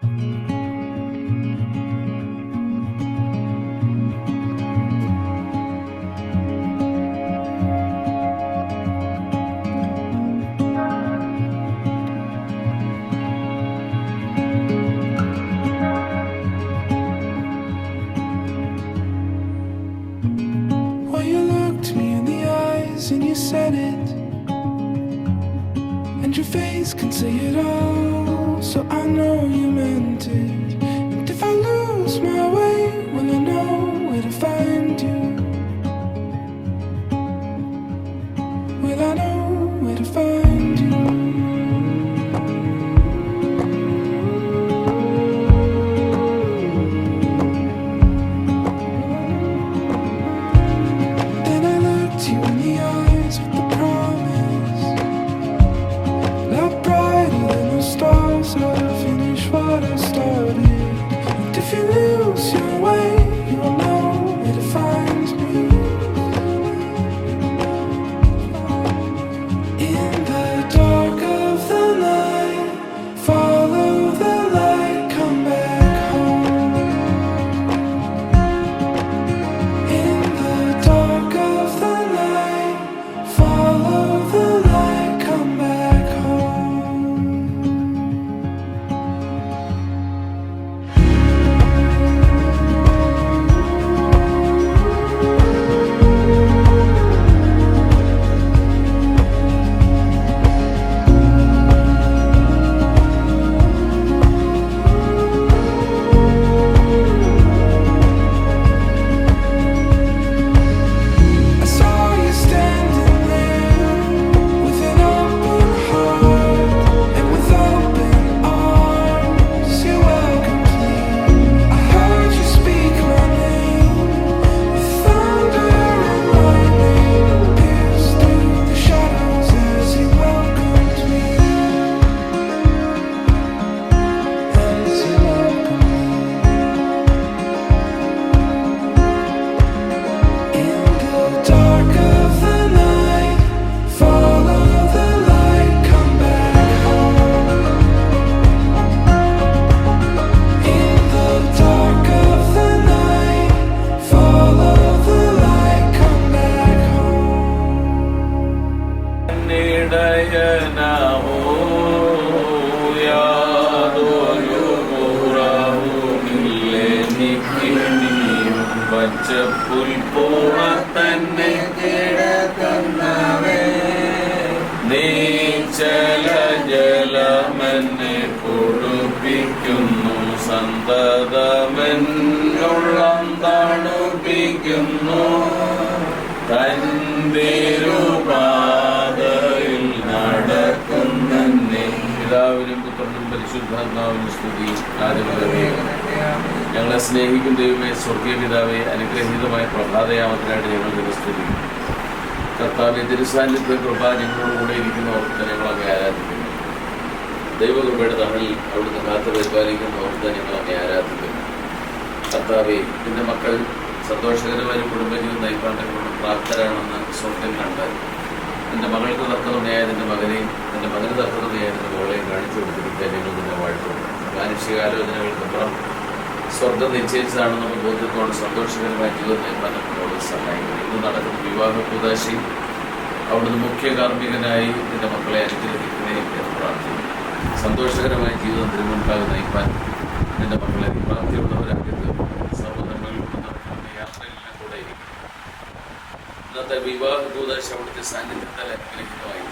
Well, you looked me in the eyes and you said it, and your face can say it all, so I know you meant it. And if I lose my way, will I know where to find you? Will I know where to find you? Then I looked you in the eyes with the promise, not brighter than the stars, I'll finish what I started. And if you lose your way, you'll know where to find me. In the dark of the night, follow the light, come back home. In the dark of the night, follow the light, come back home. I saw you standing there with an open heart and with open arms. You welcomed me. I heard you speak my name with thunder and lightning pierced through the shadows as you welcomed me. As you welcomed me. In the dark of the night, follow the light, come back home. In the dark of the night, follow the light, come back home. നിടയനാവോ യാതൊരു കുറവുമില്ലെനിക്കിനിയും പച്ചപ്പുൽപ്പൂവ തന്നെ കിടക്കുന്നവേ നീച്ചല ജലമെന്നെ കുളിപ്പിക്കുന്നു സന്തതമെന്നുള്ളം തണുപ്പിക്കുന്നു തന്തിരുപാതയിൽ നടക്കുന്നെ. പിതാവിനും പുത്രനും പരിശുദ്ധാത്മാവിനും സ്തുതി. ആദിമുതലേ ഞങ്ങളെ സ്നേഹിക്കും ദൈവമേ, സ്വർഗീയ പിതാവേ, അനുഗ്രഹീതമായ പ്രഭാതയാമത്തിനായിട്ട് ഞങ്ങൾ നിന്നെ സ്തുതിക്കും. കർത്താവേ, തിരുസാന്നിധ്യ കൃപ ഞങ്ങളോട് കൂടെ ഇരിക്കുന്നവർക്ക് ഞങ്ങളങ്ങെ ആരാധിക്കുന്നു. ദൈവകൃപയുടെ തണലിൽ അവിടുന്ന് കാത്തു പരിപാലിക്കുന്നവർക്ക് ഞങ്ങളങ്ങെ ആരാധിക്കുന്നു. കർത്താവേ, നിന്റെ മക്കൾ സന്തോഷകരമായ ഒരു കുടുംബജീവിതം നയിക്കാൻ ഞങ്ങളോട് പ്രാപ്തരാണെന്ന് സ്വർഗം കണ്ട് നിന്റെ മകൾക്ക് തർക്കതുണയായ നിന്റെ മകനെയും നിന്റെ മകന് തർക്കതുണയായ നിന്റെ മകളെയും കാണിച്ചു കൊടുത്തിരിക്കാൻ ഞങ്ങൾ നിന്നെ വാഴ്ത്തുന്നു. മാനുഷികാലോചനകൾക്കപ്പുറം സ്വർഗം നിശ്ചയിച്ചതാണെന്ന് ബോധ്യത്തോട് സന്തോഷകരമായ ജീവിതം നയിക്കാൻ നമ്മളോട് സഹായിക്കുന്നു. ഇന്ന് നടക്കുന്ന വിവാഹ കൂദാശി അവിടുന്ന് മുഖ്യ കാർമ്മികനായി നിന്റെ മക്കളെ അനുഗ്രഹിക്കണേ എന്ന് പ്രാർത്ഥിക്കുന്നു. സന്തോഷകരമായ ജീവിതം തിരുമുൻപാകെ നയിക്കാൻ നിന്റെ മക്കളെ പ്രാപ്തിയുള്ളവരാക്കിയത് സഹോദരങ്ങളിൽ യാത്രയെല്ലാം കൂടെ ഇരിക്കും. ഇന്നത്തെ വിവാഹ കൂദാശി അവിടുത്തെ സാന്നിധ്യത്താൽ അനുഗ്രഹിതമായി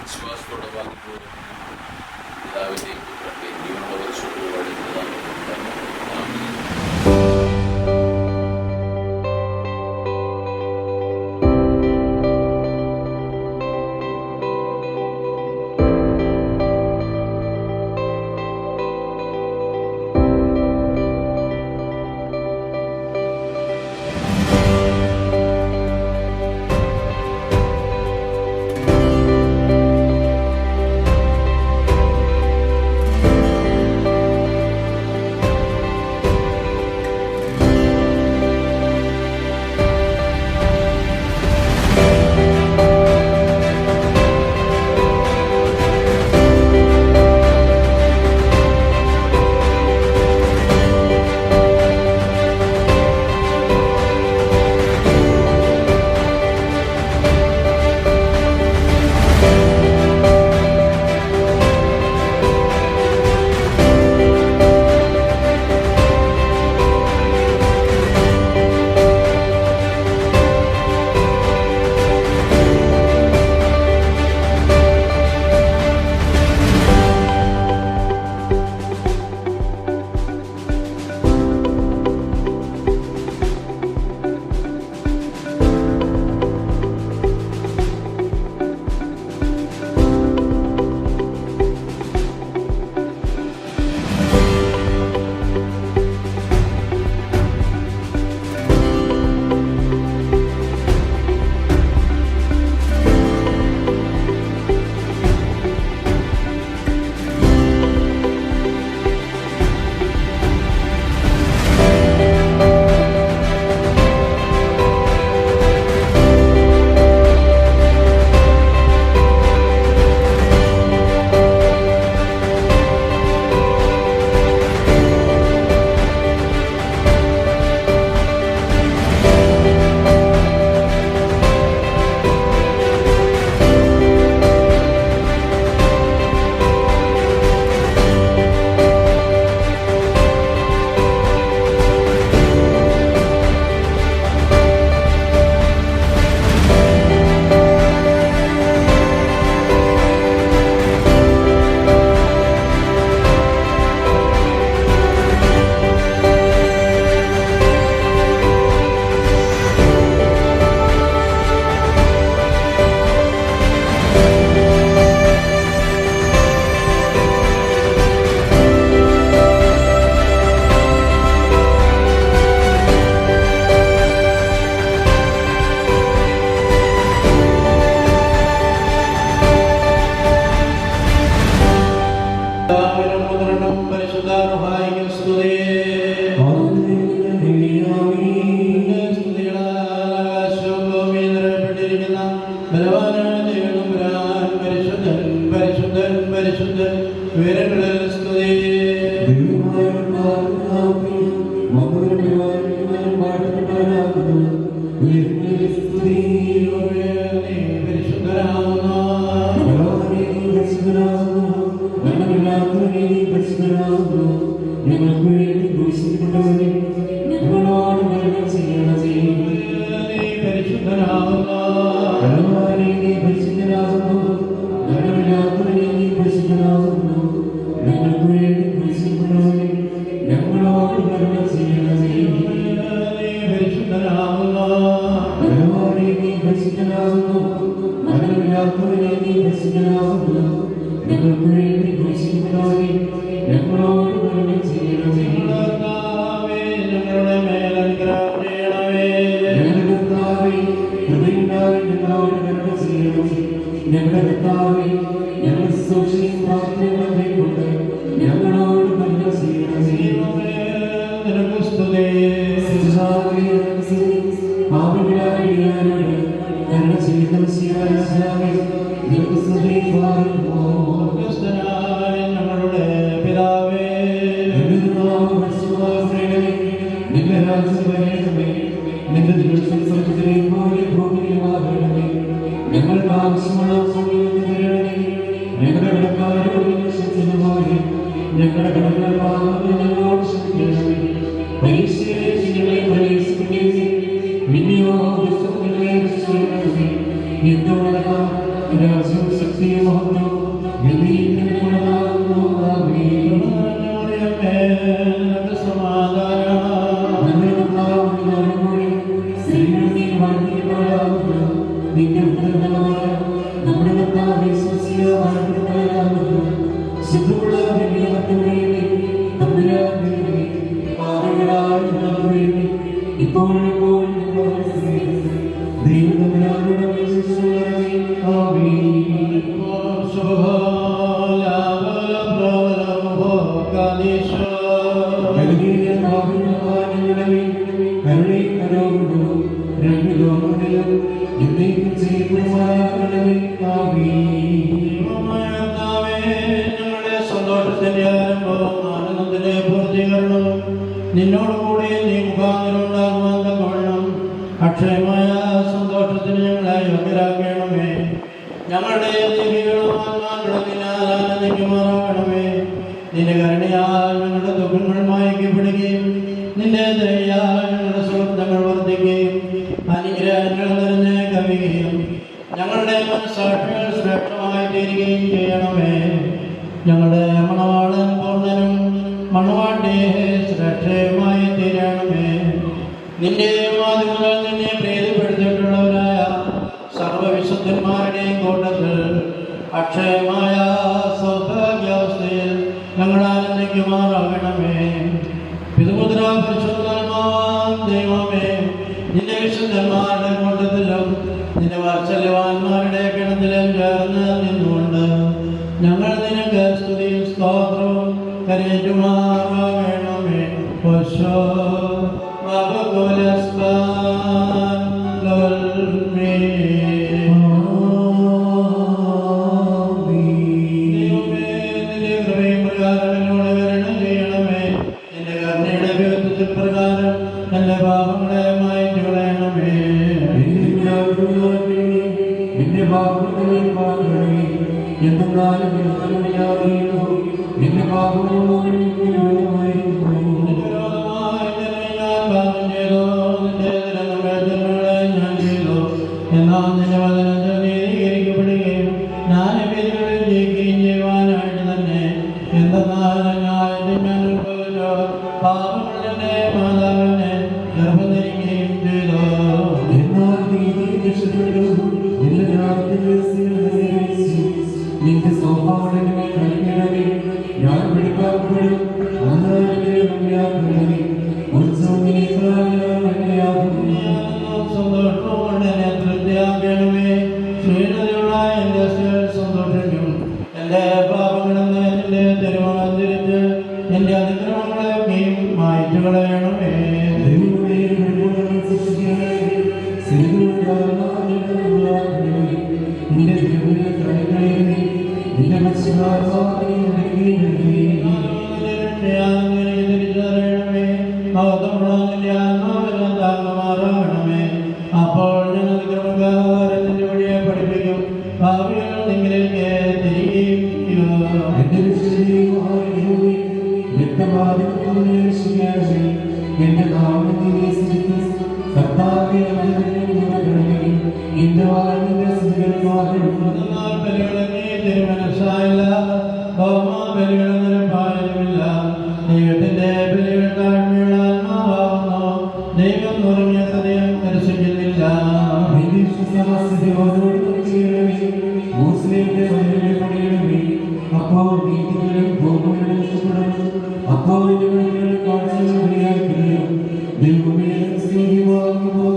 വിശ്വാസത്തോടെ വാങ്ങിപ്പോകുന്നു. പിതാവിൻ്റെയും പുത്രൻ്റെയും ജീവനുള്ള പരിശുദ്ധ വഴി രാജ്യം വരേണമേ. നിന്റെ ദിവസം സ്വർഗ്ഗത്തിലെ പോലെ ഭൂമിയിലുമാകണമേ. ഞങ്ങൾക്ക് ആവശ്യമുള്ള തരണമേ. ഞങ്ങളുടെ കടക്കാരോട് ക്ഷമിച്ചതുപോലെ ഞങ്ങളുടെ കടങ്ങൾ പാപങ്ങൾ ഞങ്ങളോട് ക്ഷമിക്കണമേ. പരീക്ഷയിലേക്ക് ഞങ്ങളെ പ്രവേശിപ്പിക്കരുതേ. പിന്നെയോ ദുഷ്ടങ്ങളെ രക്ഷിക്കണമേ. എന്തുകൊണ്ടെന്നാൽ രാജ്യവും ശക്തിയും മഹത്വവും എന്നേക്കുമുള്ളതാകുന്നു. ആമേൻ. നിന്റെ ഉത്തരവായ നമ്മുടെ കർത്താവേ വിശ്വസിയാകുന്നു. ശുദ്ധമുള്ള ഇപ്പോഴും ദൈവം തമ്പുരാനോട് അപേക്ഷിച്ചുകൊള്ളണമേ. ആമേൻ. സന്തോഷത്തിന്റെ ആരംഭവും ആനന്ദത്തിന്റെ പൂർത്തീകരണവും നിന്നോടുകൂടി നീ മുഖാന്തരമുണ്ടാകുവാൻ തക്കവണ്ണം അക്ഷയമായ സന്തോഷത്തിന് ഞങ്ങളെ യോഗ്യരാക്കണമേ. ഞങ്ങളുടെ ആനന്ദിക്കുമാറാകണമേ. നിന്റെ കരുണയാൽ ഞങ്ങളുടെ ദുഃഖങ്ങൾ മായ്ക്കപ്പെടുകയും നിന്റെ ദയയാൽ ഞങ്ങളുടെ സുഹൃത്തുക്കൾ വർദ്ധിക്കുകയും അനുഗ്രഹങ്ങൾ നിറഞ്ഞ് കവിയുകയും ഞങ്ങളുടെ മനസ്സാക്ഷികൾ ശ്രേഷ്ഠമായി തീരുകയും ചെയ്യണമേ. ഞങ്ങളുടെ മണവാളൻ പൂർണ്ണനും മണവാട്ടിയെ ശ്രേഷ്ഠയുമായി തീരണമേ. നിന്റെ മാതൃകൾ നിന്നെ പ്രീതിപ്പെടുത്തിയിട്ടുള്ളവരായ സർവവിശുദ്ധന്മാരുടെയും കൂട്ടത്തിൽ അക്ഷയമായ സൗഭാഗ്യാവസ്ഥയിൽ ഞങ്ങൾ ആനന്ദിക്കുമാറാകണമേ. പിതൃപുത്ര പരിശുദ്ധാത്മാവാം ദൈവമേ, നിന്റെ വിശുദ്ധന്മാരുടെ കൂട്ടത്തിലും നിന്റെ വാത്സല്യവാന്മാരുടെ കിണത്തിലും ചേർന്ന് നിന്നുകൊണ്ട് ഞങ്ങൾ നിനക്ക് സ്തുതിയും സ്തോത്രവും കരേറ്റുമാറാകണമേ. പ്രകാരം എന്റെ പാപങ്ങളെ മാറ്റി കളയണമേ. നിന്റെ പാപങ്ങളെ പാപങ്ങളെ എന്തെന്നാലും നിന്റെ പാപങ്ങളോട് എന്നാൽ നിന്റെ വചനത്തിൽ നീതീകരിക്കപ്പെടുകയും ജ്ഞാനവേദികളിൽ ജയിക്കുകയും ചെയ്യുവാനായിട്ട് തന്നെ എന്തെന്നാൽ ഞാൻ പാപങ്ങൾ എന്നെ മാതാവിനെ ഗർഭം ധരിക്കുകയും ചെയ്തു. എന്നാൽ നിന്റെ സ്വഭാവങ്ങളെ കളിക്കണമേ. ഞാൻ പിടിക്കപ്പെടും സന്തോഷത്തോടെ എന്നെ തൃപ്തിയാക്കണമേ. ക്ഷീണതയുള്ള എന്റെ സന്തോഷിക്കും. എന്റെ പാപങ്ങളെന്ന് എന്റെ തിരുമണത്തിരിച്ച് എന്റെ അതിക്രമങ്ങളെയൊക്കെയും മായ്ച്ചു കളയണമേ. അപ്പോൾ ഞങ്ങൾ ക്രമകാരത്തിന്റെ വഴിയെ പഠിപ്പിക്കും. ഭാവികൾ നിങ്ങളിലേക്ക് തിരികെയും എന്റെ നാമത്തെ തിരുമനസ്സായില്ല. ബലികളൊന്നും പാലമില്ല. ദൈവത്തിന്റെ ബലികൾ താഴ്മയുള്ള ആത്മാവാകുന്നു. ദൈവം നുറങ്ങിയ ഹൃദയം ദർശിക്കുന്നില്ല. അപ്പോൾ നീതികളും ഭൂമികളും അപ്പോൾ ദൈവമേ സ്നേഹിവാകുമോ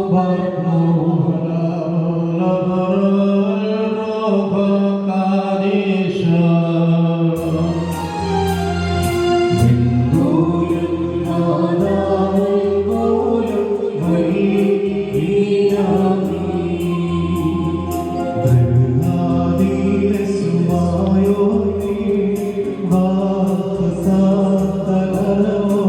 Oh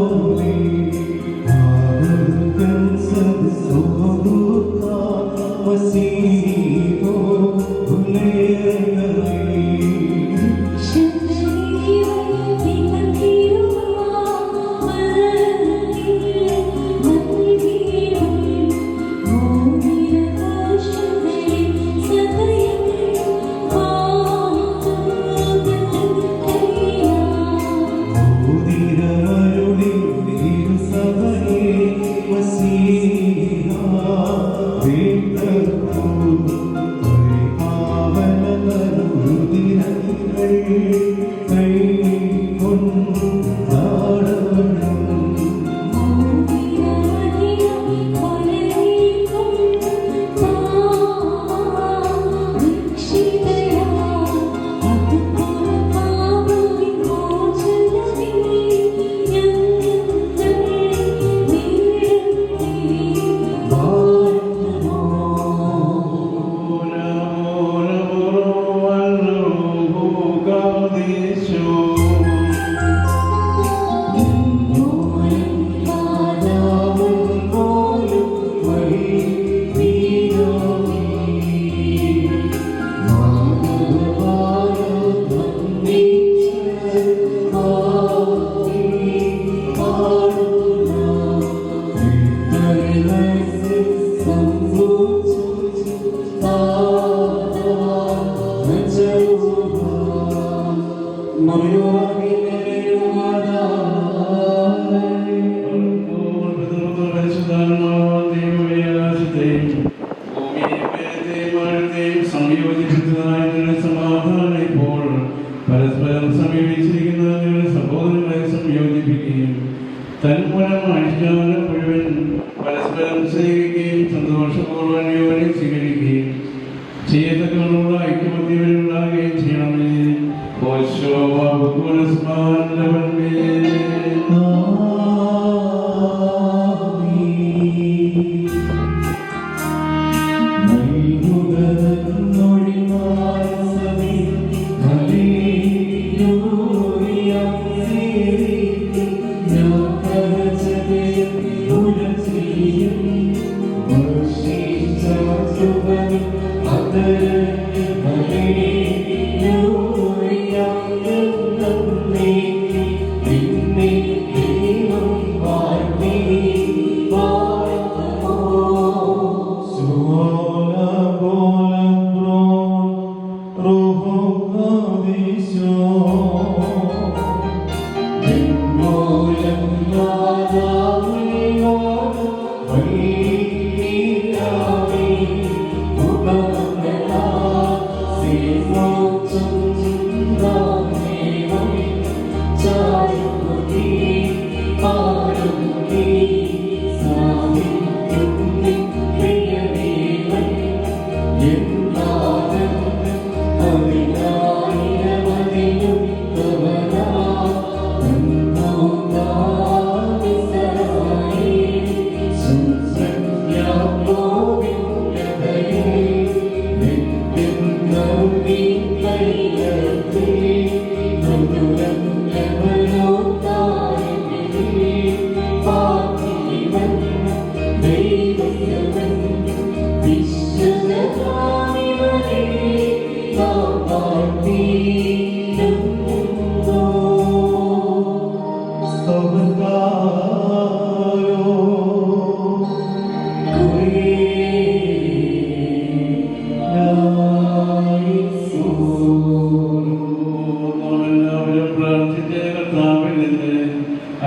തന്മൂലമായിഷ്ടാനം മുഴുവൻ പരസ്പരം സ്നേഹിക്കുകയും സന്തോഷപൂർവ്വം യോനെ സ്വീകരിക്കുകയും ചെയ്യത്തക്കുള്ള ഐക്യമത്യവരുണ്ടാകുകയും ചെയ്യണമേ.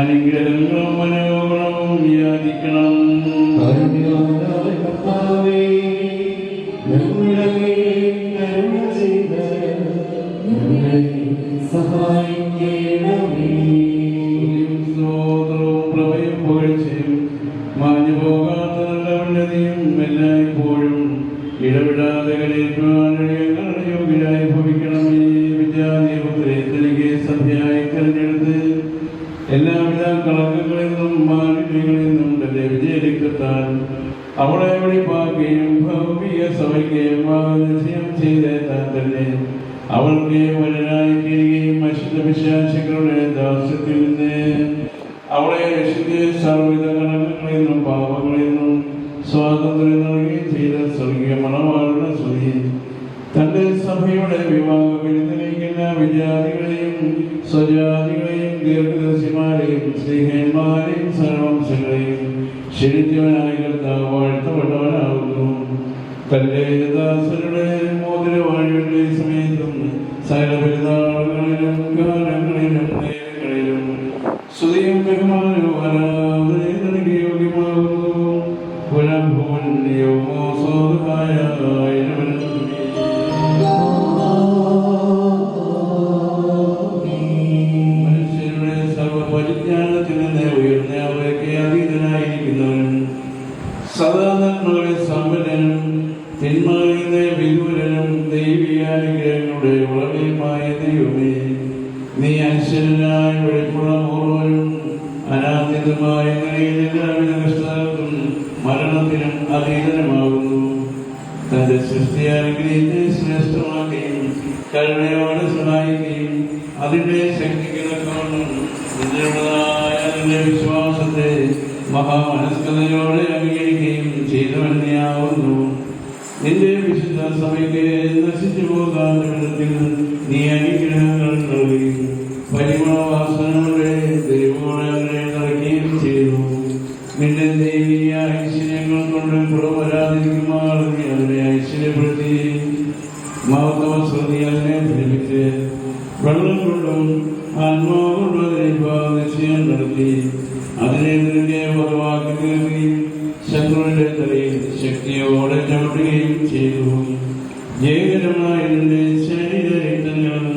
അനുഗ്രഹങ്ങളും മനോഗുണവും യാചിക്കണം. പ്രഭയും പുകഴ്ചയും മാഞ്ഞു പോകാത്ത നല്ല ഉന്നതിയും എല്ലായ്പ്പോഴും ഇടപെടാതെ യോഗ്യരായി ഭവിക്കണമേ. വിദ്യാദേവത്തെ തനിക്ക് സഭയായി തെരഞ്ഞെടുത്ത് എല്ലാവിധ കളങ്കങ്ങളിൽ നിന്നും മാലിന്യങ്ങളിൽ നിന്നും തന്റെ വിജയരക്തത്താൽ അവളെ വെളിപ്പാക്കുകയും ഭൗമിക സഭയ്ക്ക് നിശ്ചയം ചെയ്ത താൻ തന്നെ അവൾക്ക് വരനായി തീരുകയും അശുദ്ധ വിശ്വാസികളുടെ ദാസ്യത്തിൽ നിന്ന് അവളെ രക്ഷിച്ച് സർവ്വവിധ കളങ്കങ്ങളിൽ നിന്നും പാപങ്ങളിൽ നിന്നും സ്വാതന്ത്ര്യം നൽകുകയും ചെയ്ത സ്വർഗീയ മണവാളുടെ സ്തുതി. തന്റെ സഭയുടെ വിവാഹ വിരുന്നിലേക്കുള്ള വിജാതികളെയും സ്വജാതികളെയും ദീർഘദർശിമാരെയും സ്നേഹന്മാരെയും സർവംശങ്ങളെയും ക്ഷണിച്ചവനായ കർത്താവ് വാഴ്ത്തപ്പെട്ടവനാകുന്നു. തന്റെ ദാസരുടെ മോതിരവാഴികളുടെ സമയത്തും സകല പെരുന്നാളുകളിലും ഗാനങ്ങളിലും നേരങ്ങളിലും സ്തുതിയും ബഹുമാനവും ആരാധനയും തനിക്ക് യോഗ്യമാകുന്നു. മനുഷ്യരുടെ സർവപരിജ്ഞാനത്തിൽ നിന്ന് ഉയർന്ന അവയ്ക്ക് അതീതനായിരിക്കുന്നവനും സദാ നന്മകളെ സമ്പന്നനും തിന്മകളിൽ നിന്ന് വിദൂരനും ദൈവികാനുഗ്രഹങ്ങളുടെ ഉളവയുമായ ദൈവമേ, നീ അശ്വരനായി വെളിപ്പുള്ള പൂർവ്വനും അനാദ്യതമായ നിലയിൽ എല്ലാവിധ കഷ്ടത്തിനും മരണത്തിനും അതീതനുമാകുന്നു. തന്റെ സൃഷ്ടിയാനുഗ്രഹിച്ച് ശ്രേഷ്ഠമാക്കുകയും കരുണയോടെ സഹായിക്കുകയും അതിന്റെ ശക്തിക്ക് തക്കവണ്ണം നിങ്ങളുടേതായ അതിന്റെ വിശ്വാസത്തെ മഹാമനസ്കതയോടെ അംഗീകരിക്കുകയും ചെയ്തവൻ നീയാവുന്നു. നിന്റെ വിശുദ്ധ സഭയ്ക്ക് നശിച്ചു പോകാത്ത വിധത്തിൽ നീ അനുഗ്രഹങ്ങൾ നൽകി പരിമളവാസനയുടെ ദൈവങ്ങളെ നിറയ്ക്കുകയും ചെയ്തു. നിന്റെ ദൈവീയ ഐശ്വര്യങ്ങൾ കൊണ്ട് പുറവരാതിരിക്കുമാർ നീ അതിനെ ഐശ്വര്യപ്പെടുത്തി മഹത്വശ്രുതി അതിനെ ധരിപ്പിച്ച് വെള്ളം കൊണ്ടും ആത്മാവ് കൊണ്ടും അതിനെ നിശ്ചയം നടത്തി അതിനെ നിന്റെ പദവാക്കി തീർക്കുകയും ശത്രുവിന്റെ തലയിൽ ശക്തിയോടെ ചവിട്ടുകയും ചെയ്തു. ജയകരമായ നിന്റെ ശരീരരക്തങ്ങളും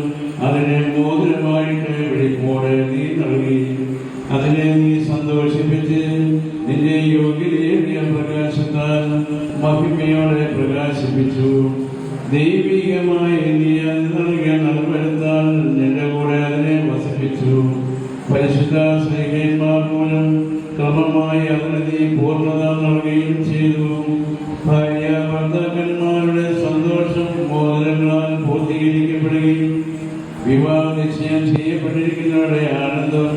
അതിനെ മോതിരമായിട്ട് വെളിപ്പോടെ നീ നൽകി അതിനെ നീ സന്തോഷിപ്പിച്ച് നിന്റെ യോഗ്യതയേറിയ പ്രകാശത്താൽ മഹിമയോടെ പ്രകാശിപ്പിച്ചു. ദൈവികമായി നീ അത് നൽകിയ നൽവരുത്താൽ നിന്റെ കൂടെ അതിനെ വസിപ്പിച്ചു. പരിശുദ്ധ സ്നേഹന്മാർ മൂലം ക്രമമായി അതിന് നീ പൂർണ്ണത നൽകുകയും ചെയ്തു. ഭാര്യ ഭർത്താക്കന്മാരുടെ സന്തോഷം മോദനങ്ങളാൽ പൂർത്തീകരിക്കപ്പെടുകയും വിവാഹ നിശ്ചയം ചെയ്യപ്പെട്ടിരിക്കുന്നവരുടെ ആനന്ദം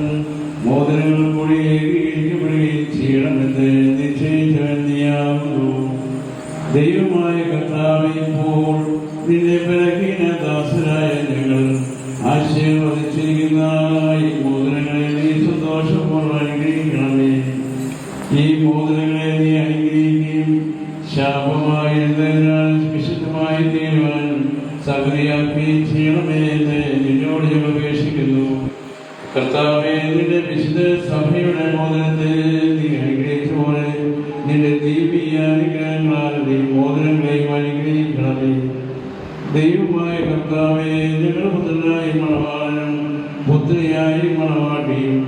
മോദനങ്ങൾ കൂടി ഏകീകരിക്കപ്പെടുകയും ചെയ്യണമെന്ന് നിശ്ചയിച്ചവൻ നീയാകുന്നു. ദൈവമായ കർത്താവേ, ഇപ്പോൾ നിന്റെ ബലഹീന ദാസരായ ഞങ്ങൾ ആശീർവദിച്ചിരിക്കുന്ന ഈ മോദനങ്ങളെ നീ സന്തോഷപൂർവ്വം അനുഗ്രഹിക്കണമേ. ഈ മോദനങ്ങളെ നീ അനുഗ്രഹിക്കുകയും ശാപമായിരുന്നതിനാൽ വിശുദ്ധമായി തീരുവാൻ സഹൃദയാക്കുകയും ചെയ്യണമേ എന്ന് നിന്നോട് ഞങ്ങൾ അപേക്ഷിക്കുന്നു. കർത്താവേ, നിന്റെ വിശുദ്ധ സഭയുടെ മോദനത്തെ നീ അനുഗ്രഹിച്ച പോലെ നിന്റെ ദൈവീയ അനുഗ്രഹങ്ങളാൽ നീ മോദനങ്ങളെയും അനുഗ്രഹിക്കണമേ. ദൈവമായ കർത്താവേ, ഞങ്ങളുടെ പുത്രനായി മണവാളനും പുത്രിയായി മണവാട്ടിയും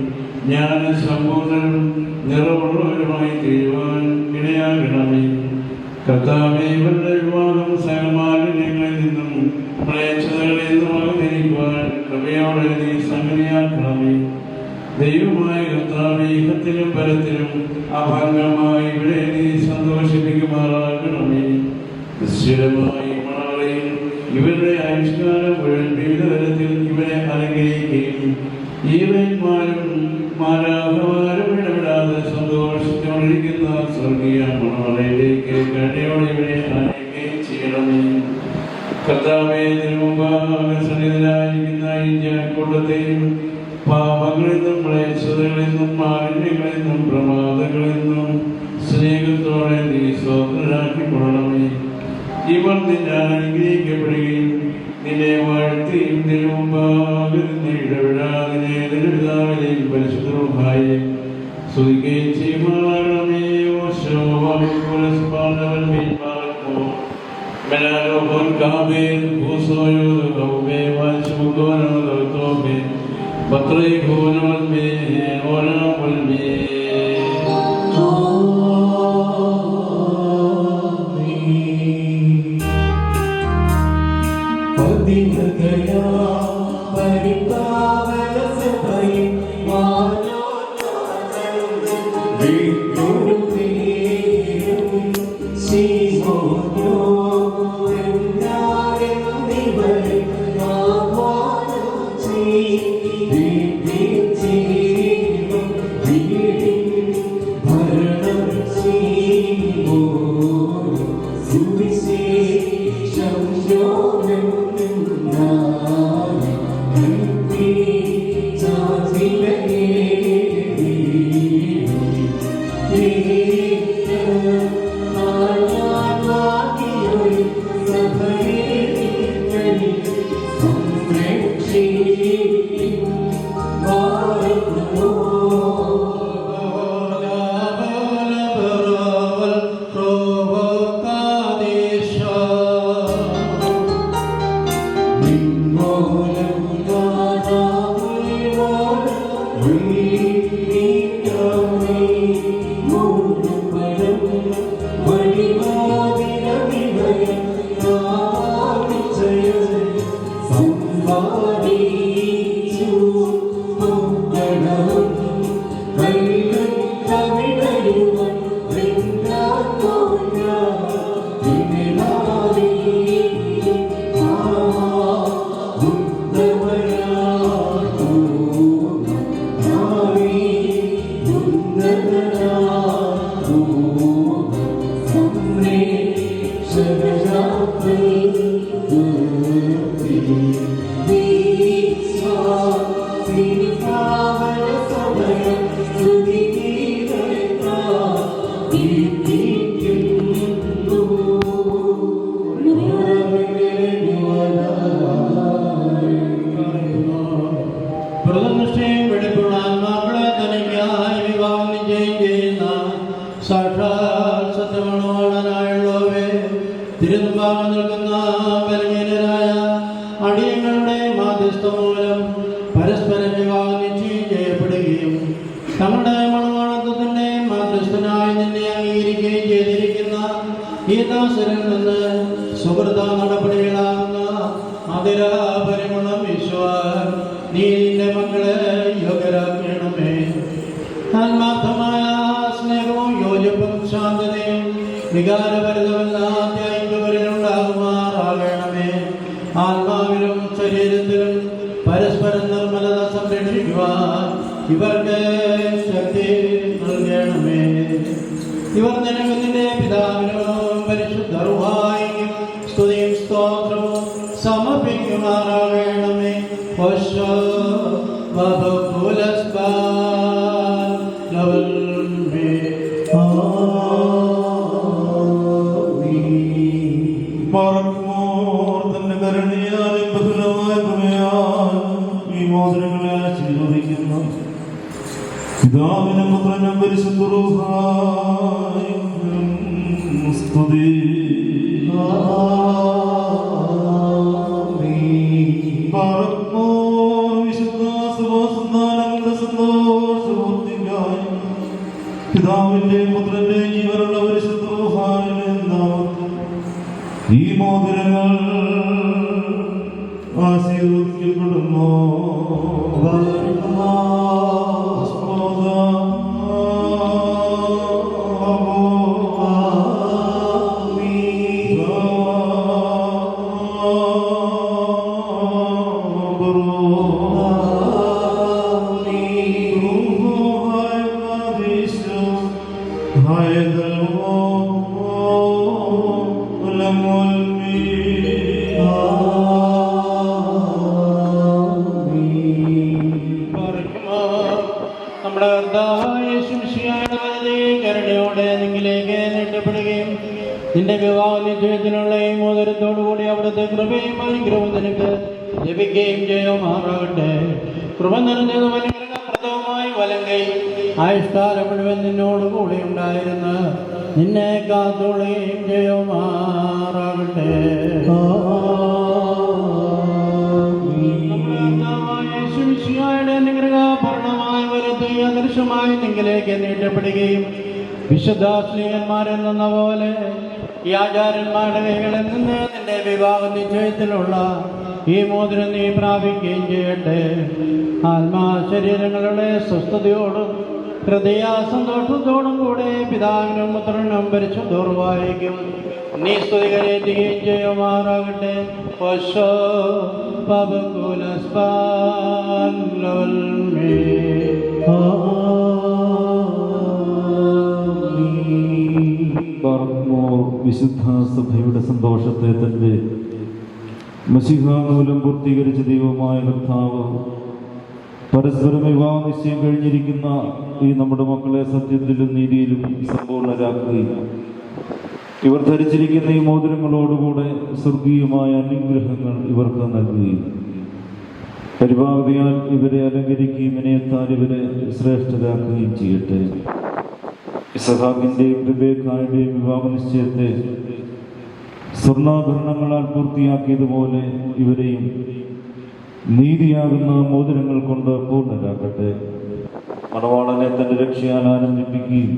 ജ്ഞാന സമ്പൂർണ്ണനും നിറവുള്ളവരുമായി തീരുവാൻ ഇടയാകണമേ. കർത്താവേ, ഇവരുടെ വിവാഹം സകലമാലിന്യങ്ങളിൽ നിന്നും മ്ലേച്ഛതകളിൽ നിന്നും അകന്നിരിക്കുവാൻ കൃപയോടെ നീ സംഗതിയാക്കണമേ. ദൈവമായ കർത്താവേ, ഇഹത്തിലും പരത്തിലും അഭംഗമായി ഇവിടെ നീ സന്തോഷിപ്പിക്കുമാറാക്കണമേ. നിശ്ചലമായി മണവളയിൽ ഇവരുടെ ആവിഷ്കാരം മുഴുവൻ വിവിധ തരത്തിൽ ഇവരെ അനുഗ്രഹിക്കുകയും ഈവന്മാരും മാലാഖമാരും ഇടപെടാതെ സന്തോഷിച്ചുകൊണ്ടിരിക്കുന്ന സ്വർഗീയ മണവളയിലേക്ക് കരുണയോടെ ഇവരെ അയക്കുകയും ചെയ്യണമേ. കർത്താവേ, തിരുമുമ്പാകസന്നിധനായിരിക്കുന്ന ഈ ജനക്കൂട്ടത്തെയും പാപങ്ങളിൽ നിന്നും ക്ലേശതകളിൽ നിന്നും മാലിന്യങ്ങളിൽ നിന്നും പ്രമാദങ്ങളിൽ നിന്നും സ്നേഹത്തോടെ നീ സ്വതന്ത്രരാക്കിക്കൊള്ളണമേ. ഇവർ നിന്നെ അനുഗ്രഹിക്കപ്പെടുകയും നിന്നെ വാഴ്ത്തിയും തിരുമുമ്പാകെ ഇടപെടാതെ പിതാവിനെയും പരിശുദ്ധരുമായും സ്തുതിക്കുകയും ചെയ്യുമാറാകണമേ. പ്രഥമനിഷ്ഠയും വെടിപ്പുള്ള ആത്മാക്കളെ തനിക്കായി വിവാഹം നിശ്ചയം ചെയ്യുന്ന സാക്ഷാൽ സത്യമണവാളനായുള്ളവേ, തിരുമുമ്പാകെ നിൽക്കുന്ന ബലഹീനരായ അടിയങ്ങളുടെ മാധ്യസ്ഥ മൂലം പരസ്പരം വിവാഹം നിശ്ചയം ചെയ്യപ്പെടുകയും തങ്ങളുടെ അംഗീകരിക്കുകയും ചെയ്തിരിക്കുന്ന ഈ ദാസരിൽ നിന്ന് സുഹൃത നടപടികളാകുന്ന മധുരപരിമളം ഈശ്വർ നീ നിന്റെ മക്കളെ യോഗ്യരാക്കണമേ. ആത്മാർത്ഥമായ സ്നേഹവും യോജിപ്പും ശാന്തതയും വികാരഭരിതമല്ലാത്ത ഐക്യവരിലുണ്ടാകുമാറാകണമേ. ആത്മാവിലും ശരീരത്തിലും പരസ്പരം നിർമ്മലത സംരക്ഷിക്കുവാൻ ഇവർക്ക് ശക്തി നൽകണമേ. ഇവർ നിനക്ക് നിന്റെ പിതാവിനും പരിശുദ്ധ റൂഹായിക്കും സ്തുതിയും സ്തോത്രവും സമർപ്പിക്കുമാറാകണമേ. തന്റെ കരുണയാലും ബഹുലമായ കൃപയാൽ ഈ മോതിരങ്ങളെ ആശീർവദിക്കുന്നു. പിതാവിനും പുത്രനും പരിശുദ്ധ റൂഹായിക്കും സ്തുതി. പിതാവിന്റെയും പുത്രന്റെയും ജീവനുള്ള പരിശുദ്ധ റൂഹായിയുടെ നാമത്തിൽ ഈ മോതിരങ്ങൾ ആശീർവദിക്കപ്പെടുന്നു. നമ്മുടെ കർത്താവായ യേശുമിശിഹായുടെ കരുണയോടെ നിങ്ങളിലേക്ക് നീട്ടപ്പെടുകയും നിന്റെ വിവാഹ നിശ്ചയത്തിനുള്ള ഈ മോതിരത്തോടുകൂടി അവിടുത്തെ കൃപയും അനുഗ്രഹവും നിനക്ക് ലഭിക്കുകയും ചെയ്യുമാറാകട്ടെ. കൃപ നിറഞ്ഞതും അനുഗ്രഹപ്രദവുമായി വലങ്കൈ ആയുഷ്കാലം മുഴുവൻ നിന്നോട് കൂടെ ഉണ്ടായിരുന്ന് നിന്നെ കാത്തുകൊള്ളുകയും ചെയ്യുമാറാകട്ടെ. അനുഗ്രഹപൂർണമായ വരത്തെ അദൃശ്യമായി നിങ്ങളിലേക്ക് നീട്ടപ്പെടുകയും വിശുദ്ധ സ്ത്രീയന്മാരിൽ നിന്ന പോലെ ഈ ആചാര്യന്മാരുടെ കൈകളിൽ നിന്ന് നിന്റെ വിവാഹ നിശ്ചയത്തിലുള്ള ഈ മോതിരം നീ പ്രാപിക്കുകയും ചെയ്യട്ടെ. ആത്മാ ശരീരങ്ങളുടെ സ്വസ്ഥതയോടും ഹൃദയ സന്തോഷത്തോടും കൂടെ പിതാവിനും പുത്രനും പരിശുദ്ധ റൂഹായിക്കും നീ സ്തുതി കരേറ്റുകയും ചെയ്യുമാറാകട്ടെ. വിശുദ്ധ സഭയുടെ സന്തോഷത്തെ തന്റെ മശിഹ മൂലം പൂർത്തീകരിച്ച ദൈവമായ കർത്താവ് പരസ്പരം വിവാഹ നിശ്ചയം കഴിഞ്ഞിരിക്കുന്ന ഈ നമ്മുടെ മക്കളെ സത്യത്തിലും നീതിയിലും സമ്പൂർണരാക്കുകയും ഇവർ ധരിച്ചിരിക്കുന്ന ഈ മോതിരങ്ങളോടുകൂടെ സ്വർഗീയമായ അനുഗ്രഹങ്ങൾ ഇവർക്ക് നൽകുകയും പരിഭാവതിയാൽ ഇവരെ അലങ്കരിക്കുകയും വിനയത്താൽ ഇവരെ ശ്രേഷ്ഠരാക്കുകയും ചെയ്യട്ടെ. ഇസഹാക്കിന്റെയും റിബേക്കായുടെയും വിവാഹ നിശ്ചയത്തെ സ്വർണ്ണാഭരണങ്ങളാൽ പൂർത്തിയാക്കിയതുപോലെ ഇവരെയും നീതിയാകുന്ന മോതിരങ്ങൾ കൊണ്ട് പൂർണ്ണരാക്കട്ടെ. മണവാളനെ തന്റെ രക്ഷയാൽ ആനന്ദിപ്പിക്കുകയും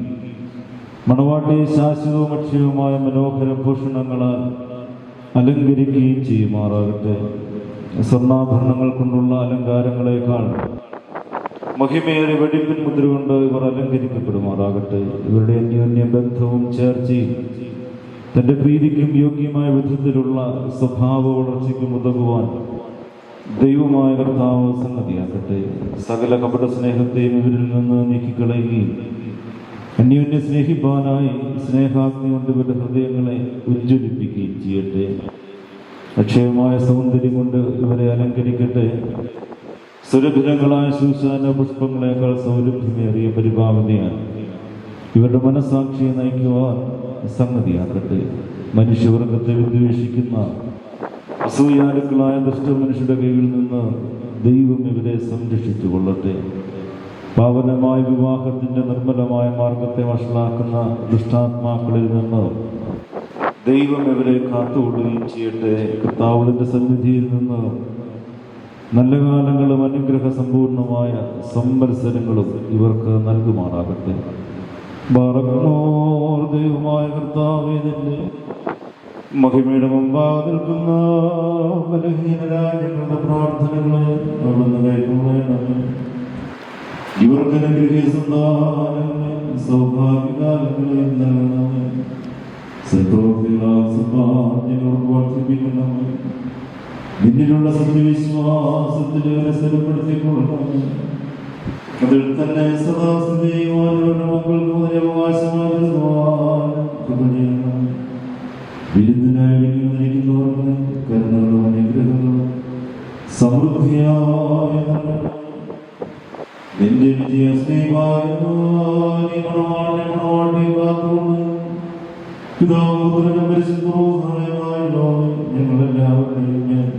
മണവാട്ടിയെ ശാശ്വതവും അക്ഷയവുമായ മനോഹര ഭൂഷണങ്ങളാൽ അലങ്കരിക്കുകയും ചെയ്യുമാറാകട്ടെ. സ്വർണ്ണാഭരണങ്ങൾ കൊണ്ടുള്ള അലങ്കാരങ്ങളെക്കാൾ മഹിമയേറിയ വെടിപ്പിൻ മുദ്ര കൊണ്ട് ഇവർ അലങ്കരിക്കപ്പെടുമാറാകട്ടെ. ഇവരുടെ അന്യോന്യ ബന്ധവും ചേർച്ചയും തന്റെ പ്രീതിക്കും യോഗ്യമായ വിധത്തിലുള്ള സ്വഭാവ വളർച്ചയ്ക്കും ഉതകുവാൻ ദൈവമായ കർത്താവ് സംഗതിയാക്കട്ടെ. സകല കപട സ്നേഹത്തെയും ഇവരിൽ നിന്ന് നീക്കിക്കളയുകയും അന്യോന്യ സ്നേഹിപ്പാനായി സ്നേഹാഗ്നി കൊണ്ട് ഇവരുടെ ഹൃദയങ്ങളെ ഉജ്ജ്വലിപ്പിക്കുകയും ചെയ്യട്ടെ. അക്ഷയമായ സൗന്ദര്യം കൊണ്ട് ഇവരെ അലങ്കരിക്കട്ടെ. സുരഭിരങ്ങളായ ശൂശാന പുഷ്പങ്ങളെക്കാൾ സൗരഭ്യമേറിയ പരിഭാവനയാൽ ഇവരുടെ മനസ്സാക്ഷിയെ നയിക്കുവാൻ സംഗതിയാക്കട്ടെ. മനുഷ്യവർഗത്തെ വിദ്വേഷിക്കുന്ന അസൂയാലുക്കളായ ദുഷ്ടമനുഷ്യരുടെ കയ്യിൽ നിന്ന് ദൈവം ഇവരെ സംരക്ഷിച്ചു കൊള്ളട്ടെ. പാവനമായ വിവാഹത്തിന്റെ നിർമ്മലമായ മാർഗത്തെ വഷളാക്കുന്ന ദുഷ്ടാത്മാക്കളിൽ നിന്ന് ദൈവം ഇവരെ കാത്തുകൊള്ളുകയും ചെയ്യട്ടെ. കർത്താവിന്റെ സന്നിധിയിൽ നിന്ന് നല്ല കാലങ്ങളും അനുഗ്രഹ സമ്പൂർണമായ സംവത്സരങ്ങളും ഇവർക്ക് നൽകുമാറാകട്ടെ. ബാറകമോർ ദൈവമായ കർത്താവേ, നിന്റെ മഹിമയുടെ മുമ്പാകെ നിൽക്കുന്ന ബലഹീനരായ ഞങ്ങളുടെ പ്രാർത്ഥനകളെ അവിടുന്ന് കൈക്കൊള്ളണമേ. ഇവർക്ക് അനുഗ്രഹീയ സന്താനങ്ങളെ സൗഭാഗ്യകാലങ്ങളെ നൽകണമേ. സൽപ്രവൃത്തികളാൽ സമ്പാദ്യങ്ങൾക്ക് വർദ്ധിപ്പിക്കണമേ. നിന്നിലുള്ള സത്യവിശ്വാസത്തിൽ അവരെ സ്ഥിരപ്പെടുത്തിക്കൊള്ളണമേ. അതിൽ തന്നെ സദാസ്ഥിതി ചെയ്യുവാനവരുടെ മക്കൾക്ക് അവകാശമായി കൃപണീയണമേ. വിരുന്നിനായി വിനിയോഗിക്കുന്നവർക്ക് കരുണകളും അനുഗ്രഹങ്ങളും സമൃദ്ധിയായ നിന്റെ വിജയ ഞങ്ങളെല്ലാവരുടെയും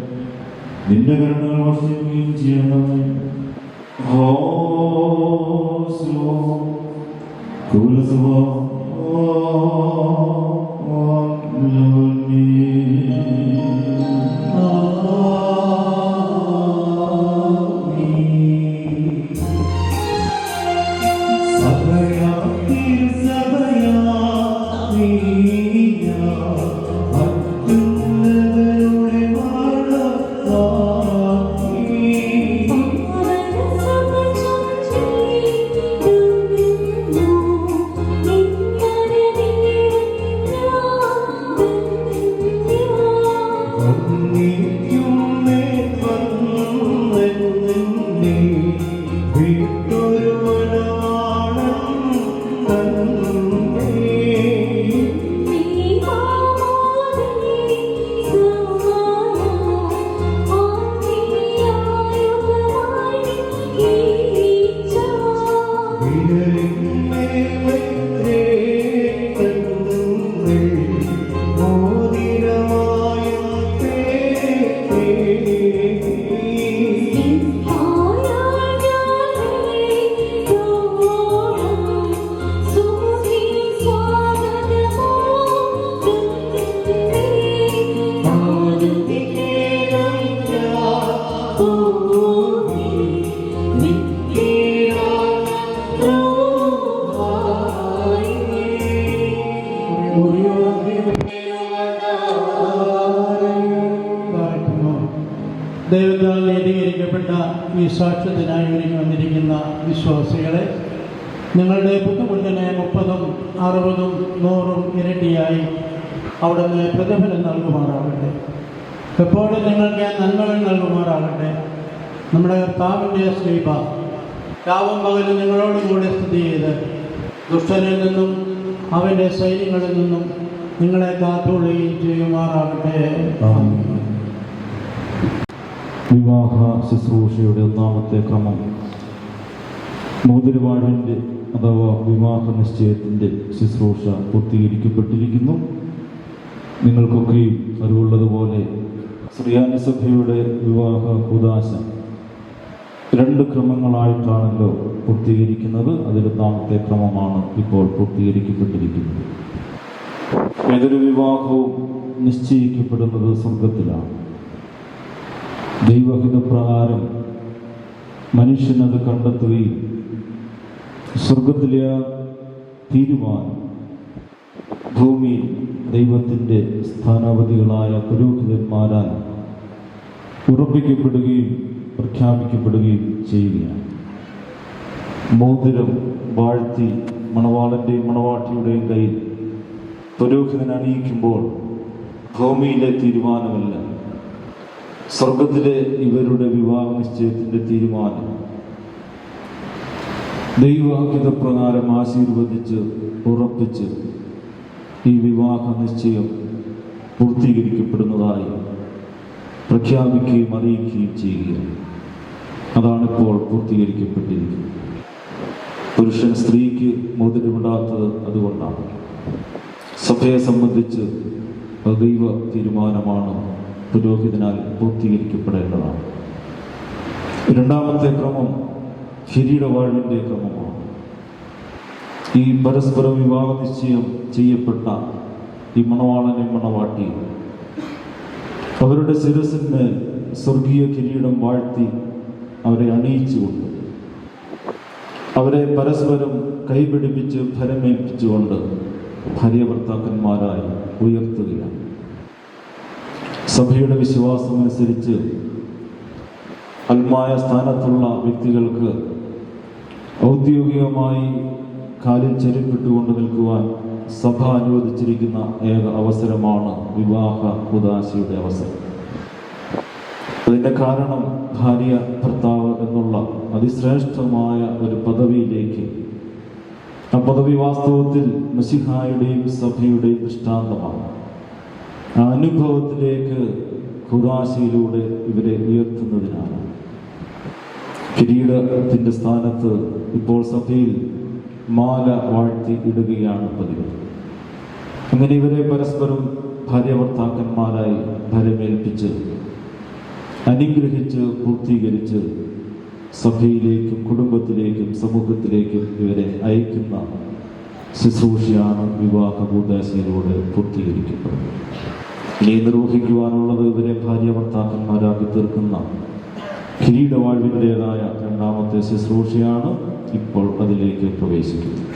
നിന്റെ കരുണകൾ വർഷിക്കുകയും ചെയ്യണമേ. ദൈവത്താൽ നീതീകരിക്കപ്പെട്ട ഈ സാക്ഷ്യത്തിനായി ഒരുങ്ങി വന്നിരിക്കുന്ന വിശ്വാസികളെ, നിങ്ങളുടെ പുതുമുണ്ടനെ 30, 60, 100 ഇരട്ടിയായി അവിടുന്ന് പ്രതിഫലം നൽകുമാറാകട്ടെ. എപ്പോഴും നിങ്ങൾക്ക് നന്മകൾ നൽകുമാറാകട്ടെ. നമ്മുടെ കർത്താവിൻ്റെ സ്ലീബ രാവും പകലും നിങ്ങളോടുകൂടെ സ്ഥിതി ചെയ്ത് ദുഷ്ടനിൽ നിന്നും അവൻ്റെ സൈന്യങ്ങളിൽ നിന്നും നിങ്ങളെ കാത്തുകൊള്ളുകയും ചെയ്യുമാറാകട്ടെ. വിവാഹ ശുശ്രൂഷയുടെ ഒന്നാമത്തെ ക്രമം മോതിരവാഴിൻ്റെ അഥവാ വിവാഹ നിശ്ചയത്തിൻ്റെ ശുശ്രൂഷ പൂർത്തീകരിക്കപ്പെട്ടിരിക്കുന്നു. നിങ്ങൾക്കൊക്കെയും അറിവുള്ളതുപോലെ ശ്രീയാനി സഭയുടെ വിവാഹ കൂദാശ 2 ക്രമങ്ങളായിട്ടാണല്ലോ പൂർത്തീകരിക്കുന്നത്. അതിലൊന്നാമത്തെ ക്രമമാണ് ഇപ്പോൾ പൂർത്തീകരിക്കപ്പെട്ടിരിക്കുന്നത്. ഏതൊരു വിവാഹവും നിശ്ചയിക്കപ്പെടുന്നത് സ്വർഗത്തിലാണ്. ദൈവഹിതപ്രകാരം മനുഷ്യനത് കണ്ടെത്തുകയും സ്വർഗത്തിലെ തീരുമാനം ഭൂമിയിൽ ദൈവത്തിൻ്റെ സ്ഥാനാപതികളായ പുരോഹിതന്മാരാൽ ഉറപ്പിക്കപ്പെടുകയും പ്രഖ്യാപിക്കപ്പെടുകയും ചെയ്യുകയാണ്. മോതിരം വാഴ്ത്തി മണവാളൻ്റെയും മണവാട്ടിയുടെയും കയ്യിൽ പുരോഹിതൻ അണിയിക്കുമ്പോൾ ഭൂമിയിലെ തീരുമാനമല്ല, സ്വർഗത്തിലെ ഇവരുടെ വിവാഹ നിശ്ചയത്തിൻ്റെ തീരുമാനം ദൈവഹിതപ്രകാരം ആശീർവദിച്ച് ഉറപ്പിച്ച് ഈ വിവാഹ നിശ്ചയം പൂർത്തീകരിക്കപ്പെടുന്നതായി പ്രഖ്യാപിക്കുകയും അറിയിക്കുകയും ചെയ്യുകയാണ്. അതാണിപ്പോൾ പൂർത്തീകരിക്കപ്പെട്ടിരിക്കുന്നത്. പുരുഷൻ സ്ത്രീക്ക് മോതിരമിടാത്തത് അതുകൊണ്ടാണ്. സഭയെ സംബന്ധിച്ച് ദൈവ തീരുമാനമാണ്, പുരോഹിതനാൽ പൂർത്തീകരിക്കപ്പെടേണ്ടതാണ്. രണ്ടാമത്തെ ക്രമം കിരീടവാഴിൻ്റെ ക്രമമാണ്. ഈ പരസ്പര വിവാഹ നിശ്ചയം ചെയ്യപ്പെട്ട ഈ മണവാളനെ മണവാട്ടി അവരുടെ ശിരസിന്മേൽ സ്വർഗീയ കിരീടം വാഴ്ത്തി അവരെ അണിയിച്ചുകൊണ്ട് അവരെ പരസ്പരം കൈപിടിപ്പിച്ച് ഫലമേൽപ്പിച്ചുകൊണ്ട് ഭാര്യ ഭർത്താക്കന്മാരായി ഉയർത്തുകയാണ്. സഭയുടെ വിശ്വാസമനുസരിച്ച് അൽമായ സ്ഥാനത്തുള്ള വ്യക്തികൾക്ക് ഔദ്യോഗികമായി കാലിൽ ചെരുപ്പിട്ടുകൊണ്ട് നിൽക്കുവാൻ സഭ അനുവദിച്ചിരിക്കുന്ന ഏക അവസരമാണ് വിവാഹ ഉദാശയുടെ അവസരം. അതിൻ്റെ കാരണം ഭാര്യ ഭർത്താവ് എന്നുള്ള അതിശ്രേഷ്ഠമായ ഒരു പദവിയിലേക്ക്, ആ പദവി വാസ്തവത്തിൽ മശിഹായുടെയും സഭയുടെയും ദൃഷ്ടാന്തമാണ്. ആ അനുഭവത്തിലേക്ക് ഖുദാശയിലൂടെ ഇവരെ ഉയർത്തുന്നതിനാണ്. കിരീടത്തിൻ്റെ സ്ഥാനത്ത് ഇപ്പോൾ സഭയിൽ മാല വാഴ്ത്തി ഇടുകയാണ് പതിവ്. അങ്ങനെ ഇവരെ പരസ്പരം ഭാര്യ ഭർത്താക്കന്മാരായി ഫലമേൽപ്പിച്ച് അനുഗ്രഹിച്ച് പൂർത്തീകരിച്ച് സഭയിലേക്കും കുടുംബത്തിലേക്കും സമൂഹത്തിലേക്കും ഇവരെ അയക്കുന്ന ശുശ്രൂഷയാണ് വിവാഹ കൂദാശയിലൂടെ പൂർത്തീകരിക്കപ്പെടുന്നത്. ഇനി നിർവഹിക്കുവാനുള്ളത് ഇവരെ ഭാര്യ ഭർത്താക്കന്മാരാക്കി തീർക്കുന്ന കിരീടവാഴ്വിൻ്റെതായ രണ്ടാമത്തെ ശുശ്രൂഷയാണ്. ഇപ്പോൾ അതിലേക്ക് പ്രവേശിക്കുന്നത്.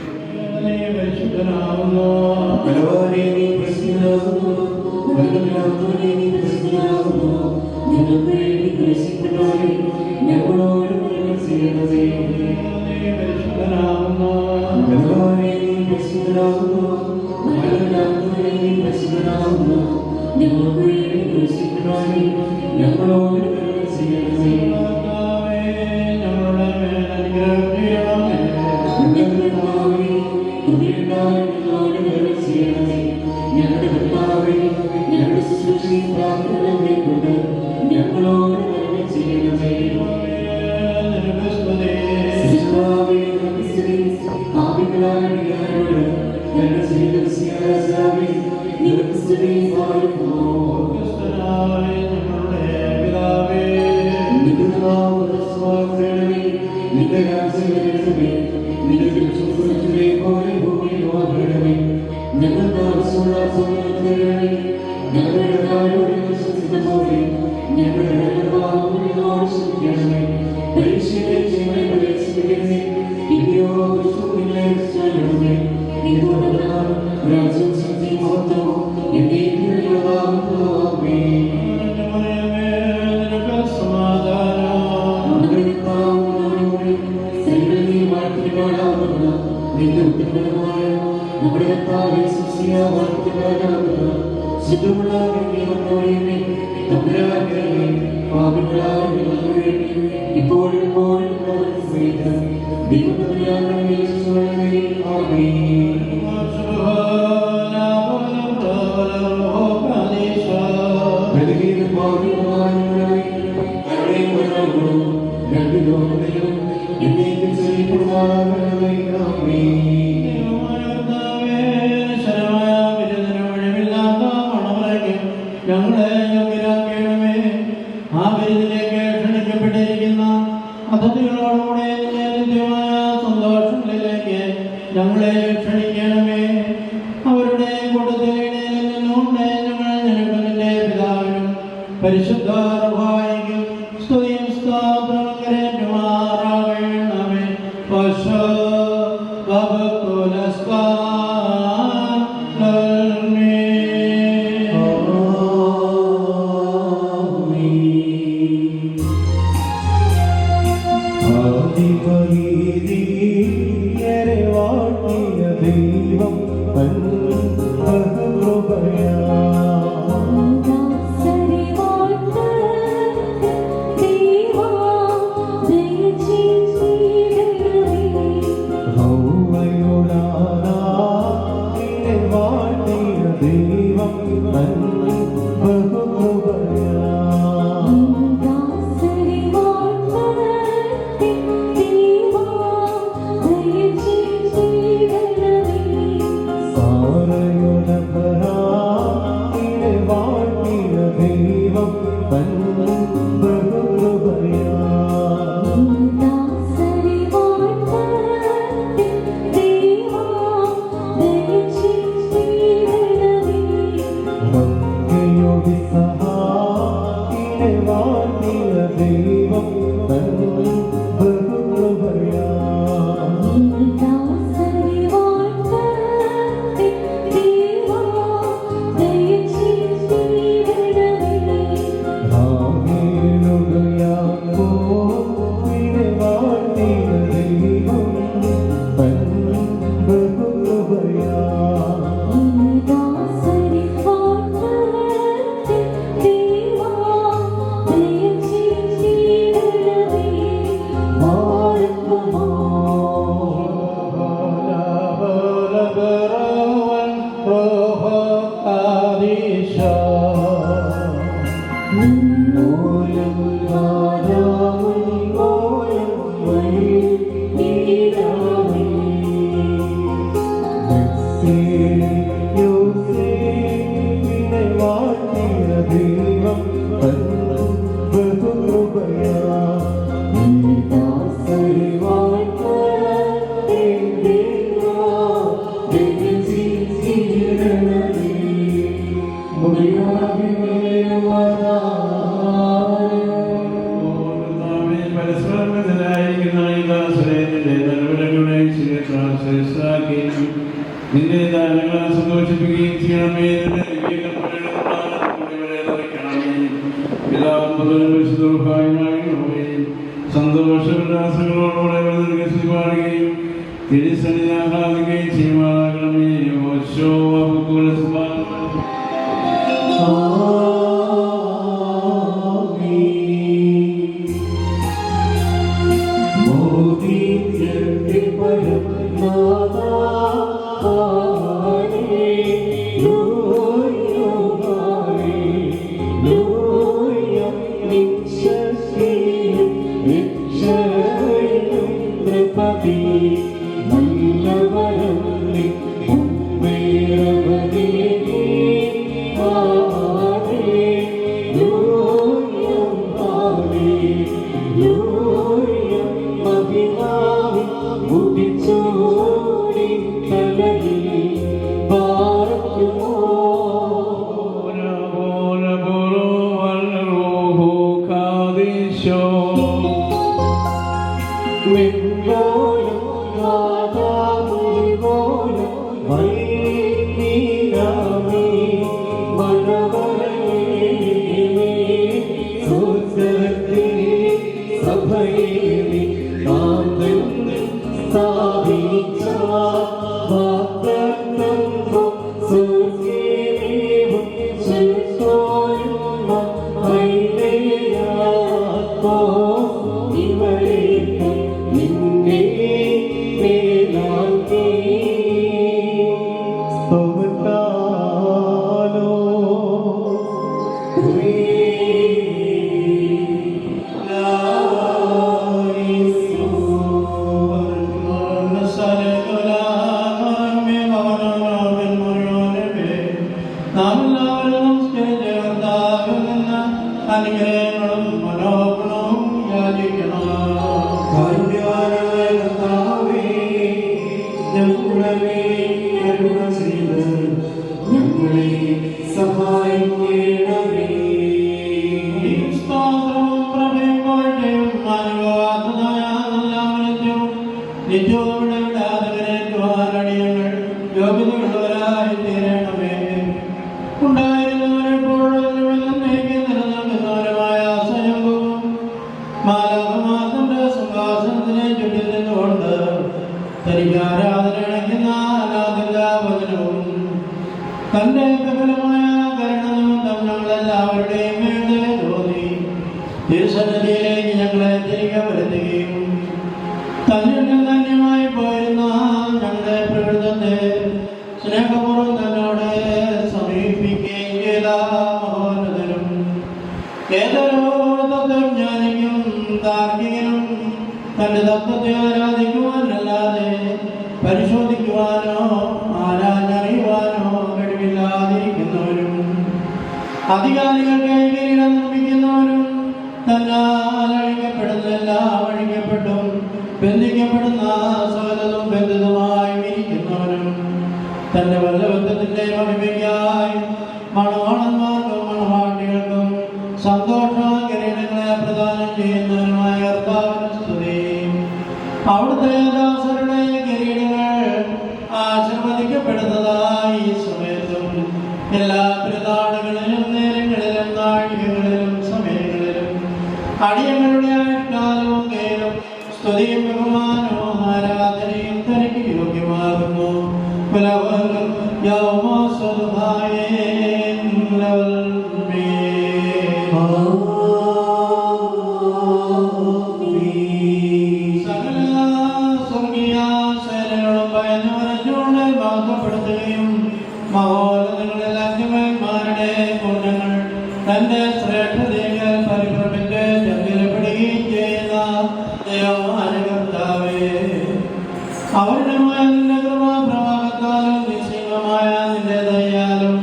Oh, ബറവൻ റോഹ കാദിശ ഓലം വാദാമുൽ ഓലം വഴി നീരാമി യോസേഫിനെ വാഴ്ത്തിയ ദൈവം തൻ ബഹുകൃപയാ നീ ദാസരെ വാഴ്ത്തണമേ ദൈവജീവനമേ നിന്റെ ദാനങ്ങളെ സന്തോഷിപ്പിക്കുകയും ചെയ്യണമേ. സന്തോഷോല്ലാസങ്ങളോടുകൂടെ പാടുകയും തിരുസന്നിധി ആഹ്ലാദിക്കുകയും ചെയ്യുമാറാകണമേ. ഓശോ അധികാരികൾക്ക് കിരീടം നിർമ്മിക്കുന്നവരും തന്നാൽ അഴിക്കപ്പെടുന്നതെല്ലാം അഴിക്കപ്പെട്ടും ബന്ധിക്കപ്പെടുന്ന സകലതും ബന്ധിതമായി ഇരിക്കുന്നവനും തന്റെ വല്ലഭത്വത്തിന്റെ മഹിമയ്ക്കായി മണവാളന്മാർക്കും മണവാട്ടികൾക്കും സന്തോഷ കിരീടങ്ങളെ പ്രദാനം ചെയ്യുന്നവനുമായ കർത്താവിന് സ്തുതി. അവിടുത്തെ ദാസരുടെ കിരീടങ്ങൾ ആശീർവദിക്കപ്പെടുന്നതായി ഈ സമയത്തും എല്ലാ പെരുന്നാളുകളിലും നേരങ്ങളിലും നാഴികകളിലും സമയങ്ങളിലും അടിയങ്ങളുടെ ആഴ്കാലവും കേലും സ്തുതിയും ബഹുമാനവും ആരാധനയും തനിക്ക് യോഗ്യമാകുന്നു. സകല സ്വർഗീയ സേനകളും ഭയന്നുറഞ്ഞുകൊണ്ട് വാദപ്പെടുത്തുകയും മഹോന്നതങ്ങളിൽ അന്യമന്മാരുടെ പുണ്യങ്ങൾ തന്റെ ശ്രേഷ്ഠതകൾ പരിഭ്രമിച്ച് ചങ്കിലപ്പെടുകയും ചെയ്യുന്ന ദൈവമായ കർത്താവേ, അവരുടമായ നിന്റെ കൃപാപ്രവാഹത്താലും നിശ്ചയമായ നിന്റെ ദയാലും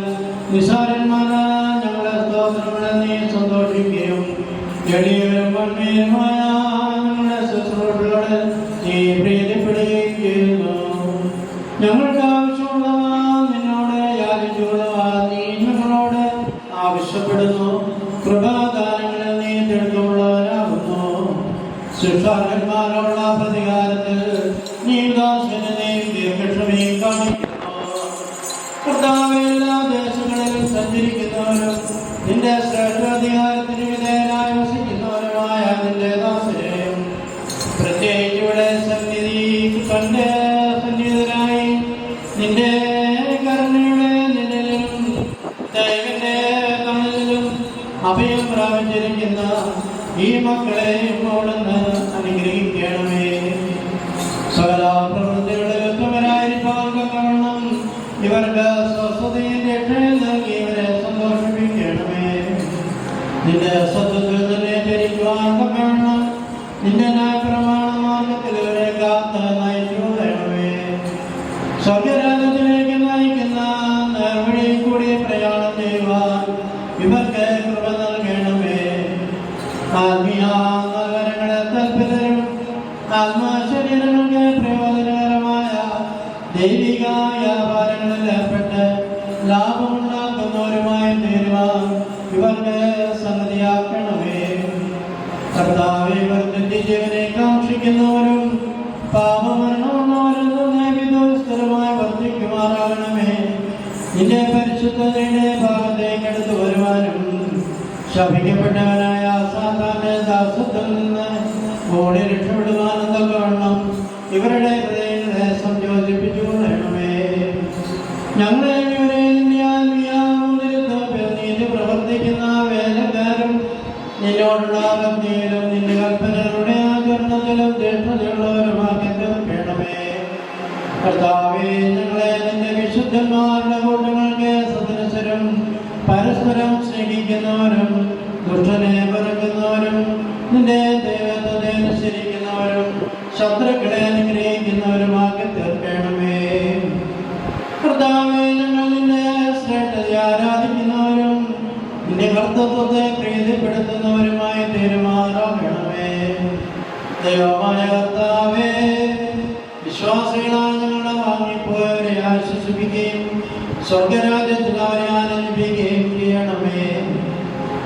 നിസാരന്മാരായ ഞങ്ങളെ സ്തോത്രങ്ങളെ നീ സന്തോഷിക്കുകയും എളിയവരും വന്മീരുമായ ഞങ്ങളുടെ ശുശ്രൂഷകളെ നീ പ്രീതിപ്പെടുകയും ചെയ്യുന്നു. ഞങ്ങൾക്ക് ആവശ്യമുള്ളവ നിന്നോട് യാചിച്ചുള്ളവ നീ ഞങ്ങളോട് ആവശ്യപ്പെടുന്നു. കൃപാദാനങ്ങളിൽ നീ തിടുക്കമുള്ളവനാകുന്നു. ശിക്ഷാർഹന്മാരുള്ള പ്രതികാരത്തിൽ നീ ഉദാസീനതയും ദീർഘക്ഷമയും കാണിക്കുന്നു. കർത്താവേ, എല്ലാ ദേശങ്ങളിലും സഞ്ചരിക്കുന്നവരും നിന്റെ ശ്രേഷ്ഠാധികാരത്തിന് വിധേയനായി വസിക്കുന്നവരുമായ നിന്റെ ദാസരെയും പ്രത്യേകിച്ച് ഇവിടെ കണ്ട് സന്നിഹിതരായി നിന്റെ കരുണയുടെ നിഴലിലും ദൈവന്റെ തണലിലും അഭയം പ്രാപിച്ചിരിക്കുന്ന ഈ മക്കളെ അവിടുന്ന് അനുഗ്രഹിക്കണമേ. സകല പ്രവൃത്തികളുടെ ഉത്തമരായിരിക്കാൻ കാരണം ഇവർക്ക് സ്വസ്ഥതയും രക്ഷയും നൽകി ഇവരെ സന്തോഷിപ്പിക്കണമേ. നിന്റെ സത്യത്തിൽ തന്നെ ചരിക്കുവാൻ കാരണം നിന്റെ ന്യായപ്രമാണ മാർഗത്തിൽ ഇവരെ കാത്ത് നയിച്ചുകൊള്ളണമേ. സ്വർഗരാജ്യത്തിലേക്ക് നയിക്കുന്ന നേർവഴിയിൽ കൂടി പ്രയാണം ചെയ്യുവാൻ ഇവർക്ക് കൃപ നൽകണമേ. ആത്മീയ നഗരങ്ങളെ തൽപരരും ആത്മശരീരങ്ങൾക്ക് പ്രയോജനകരമായ ദൈവിക വ്യാപാരങ്ങളിൽ ഏർപ്പെട്ട് ലാഭമുണ്ടാക്കുന്നവരുമായി തീരുവാൻ ഇവർക്ക് സംഗതിയാക്കണമേ. കർത്താവേ, ഇവർക്ക് ജീവനെ കാക്ഷിക്കുന്നവരും പാപമരണമുള്ളവരും വിദോസ്തരമായി വർദ്ധിക്കുമാറാകണമേ. നിന്റെ പരിശുദ്ധതയുടെ ഭാഗത്തേക്ക് എടുത്തു വരുവാനും ശപിക്കപ്പെട്ടവനായ സാത്താന്റെ ദാസത്തിൽ നിന്ന് ഓടി രക്ഷപ്പെടുവാനും തക്കവണ്ണം ഇവരുടെ ഹൃദയങ്ങളെ സംയോജിപ്പിച്ചുകൊള്ളണമേ. ഞങ്ങളെ ഇവരെ നീതി പ്രവർത്തിക്കുന്ന വേലക്കാരും നിന്നോടുള്ള ഭക്തിയിലും നിന്റെ കൽപ്പനകളുടെ ആചരണത്തിലും ജ്യേഷ്ഠതയുള്ളവരുമാക്കി തീർക്കണമേ. കർത്താവേ, ഞങ്ങളെ നിന്റെ വിശുദ്ധന്മാരുടെ കൂട്ടങ്ങൾക്ക് സദൃശരും പരസ്പരം സ്നേഹിക്കുന്നവരും ദുഷ്ടനെ വെറുക്കുന്നവരും നിന്റെ ദൈവത്തെ അനുസരിക്കുന്നവരും ശത്രുക്കളെ അനുഗ്രഹിക്കുന്നവരുമാക്കി തീർക്കണമേ. കർത്താവേ, ഞങ്ങൾ നിന്റെ ശ്രേഷ്ഠത ആരാധിക്കുന്നവരും നിന്റെ കർത്തൃത്വത്തെ പ്രീതിപ്പെടുത്തുന്നവരുമായി തീരുമാറാകണമേ. ദൈവമായ കർത്താവേ, വിശ്വാസികളായ ഞങ്ങളുടെ വാങ്ങിപ്പോയവരെ ആശ്വസിപ്പിക്കുകയും സ്വർഗരാജ്യത്തിൽ അവരെ ആനന്ദിപ്പിക്കുകയും ചെയ്യണമേ.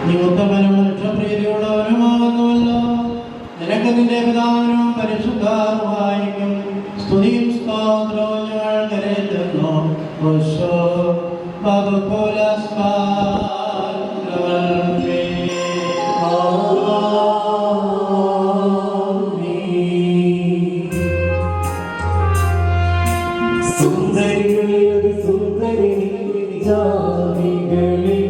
നീ ഉത്തമനും മനുഷ്യപ്രീതിയുള്ളവരുമാകുന്നുവല്ലോ. നിനക്ക് നിന്റെ പിതാവിനും പരിശുദ്ധാത്മാവിനും സ്തുതിയും സ്തോത്രവും ഞങ്ങൾ കരേറ്റുന്നു. സുന്ദരികളിൽ സുന്ദരി ജാതികളിൽ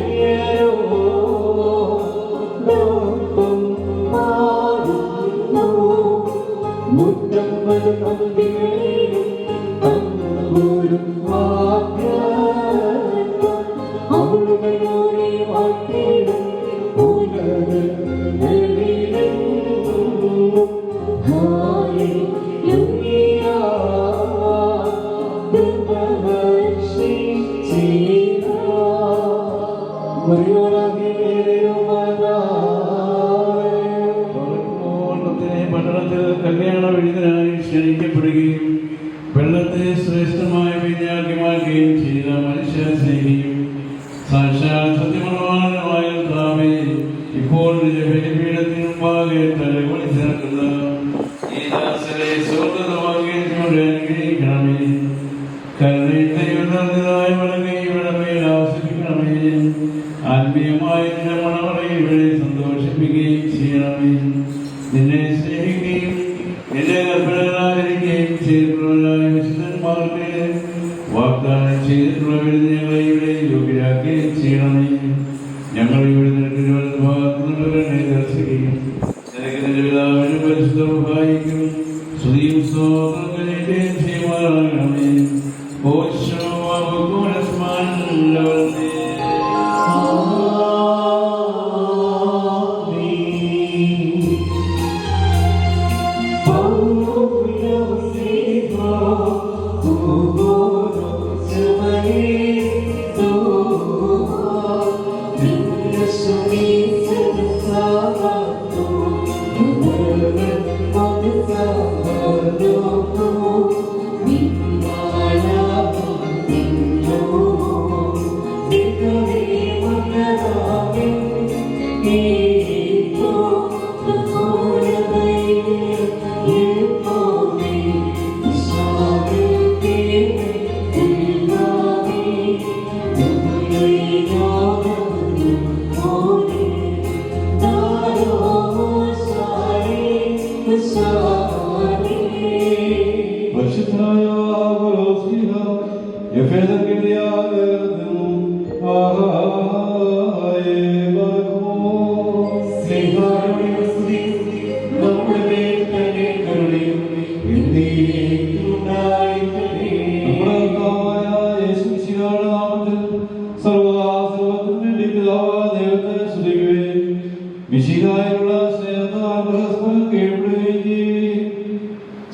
Yeah. പട്ടണത്തിൽ കല്യാണ വിരുദ്ധനായി ക്ഷണിക്കപ്പെടുകയും വെള്ളത്തെ ശ്രേഷ്ഠമായ വീഞ്ഞാക്കി മാറ്റുകയും ചെയ്ത മനുഷ്യ സ്നേഹിയും സാക്ഷാൽ സത്യമുള്ളവാനുമായ കർത്താവേ, ഇപ്പോൾ ബലിപീഠത്തിന് മുമ്പാകെ തലകുനിച്ച് നിൽക്കുന്ന ഈ ദാസരെ സ്വർഗ്ഗവാക്യത്തോടെ അനുഗ്രഹിക്കണമേ. കരുണയുടെ ഉയർന്നതായ വണങ്ങി ഇവിടെ മേൽ ആസ്വദിക്കണമേ. ആത്മീയമായ നിന്റെ മണവറയിൽ ഇവിടെ സന്തോഷിപ്പിക്കുകയും ചെയ്യണമേ. നിന്നെ സ്നേഹിക്കുകയും നിന്റെ കൽപ്പനകളാചരിക്കുകയും ചെയ്തിട്ടുള്ളവരായ വിശുദ്ധന്മാർക്ക് വാഗ്ദാനം ചെയ്തിട്ടുള്ളവരിൽ ഞങ്ങളെ ഇവിടെ യോഗ്യരാക്കുകയും ചെയ്യണമേ. ഞങ്ങൾ ഇവിടെ നിനക്ക് ഭാഗത്തുനിന്നുള്ളവരെ ദർശിക്കുകയും നിനക്ക് നിന്റെ പിതാവിനും പരിശുദ്ധ സഹായിക്കും സ്തുതിയും സ്തോത്രങ്ങളും ചെയ്യുമാറാകണമേ.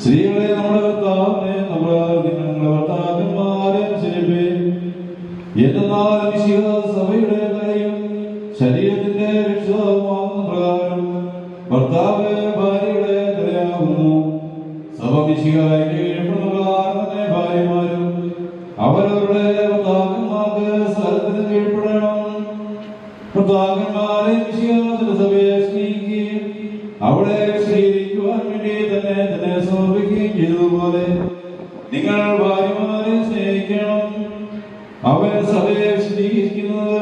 സ്ത്രീകളെ നമ്മുടെ കർത്താവിനെ നമ്മുടെ ഭർത്താക്കന്മാരെ അനുസരിപ്പേ. എന്നാൽ സഭയുടെ കാര്യം ശരീരത്തിന്റെ രക്ഷിതാവുമാകുന്ന പ്രകാരം ഭർത്താവ് ഭാര്യയുടെ തലയാകുന്നു. സഭ മിശിഹായെ കീഴ്പ്പെടുന്ന പ്രകാരം തന്നെ ഭാര്യമാരും അവരവരുടെ ഭർത്താക്കന്മാർക്ക് സ്ഥലത്തിന് കീഴ്പ്പെടണം. ഭർത്താക്കന്മാരെ മിശിഹായുടെ സഭയെ സ്നേഹിക്കുകയും അവിടെ സ്വീകരിക്കുവാൻ വേണ്ടി തന്നെ സമർപ്പിക്കുകയും ചെയ്തതുപോലെ നിങ്ങൾ ഭാര്യമാരെ സ്നേഹിക്കണം. അവൻ സഭയെ വിശദീകരിക്കുന്നത്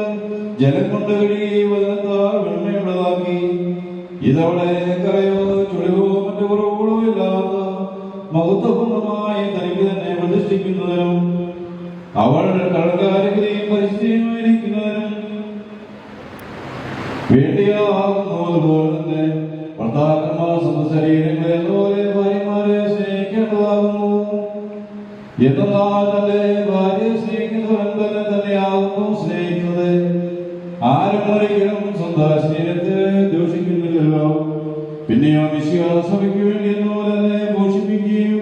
ജലം കൊണ്ട് കഴുകി വചനത്താൽ വെണ്മയുള്ളതാക്കി ഇതവളെ കരയോ ചുളിവോ മറ്റു കുറവുകളോ ഇല്ലാത്ത മഹത്വപൂർണമായി തനിക്ക് തന്നെ പ്രതിഷ്ഠിക്കുന്നതിനും അവൾ കടൽക്കാരികളെയും പരിസ്ഥിതിയുമായിരിക്കുന്നതിനും വേണ്ടിയാകുന്നതുപോലെ തന്നെ ഭർത്താക്കന്മാർ സ്വന്തം ശരീരങ്ങളെ പോലെ ഭാര്യമാരെ സ്നേഹിക്കേണ്ടതാകുന്നു. എന്നാൽ തന്റെ ഭാര്യയെ സ്നേഹിക്കുന്നവൻ തന്നെയാകുന്നു സ്നേഹിക്കുന്നത്. ആരും ഒരിക്കലും സ്വന്തം ശരീരത്തെ ദോഷിക്കുന്നില്ലല്ലോ. പിന്നെയോ വിശ്വാസഭയ്ക്ക് വേണ്ടി എന്നപോലെ തന്നെ പോഷിപ്പിക്കുകയും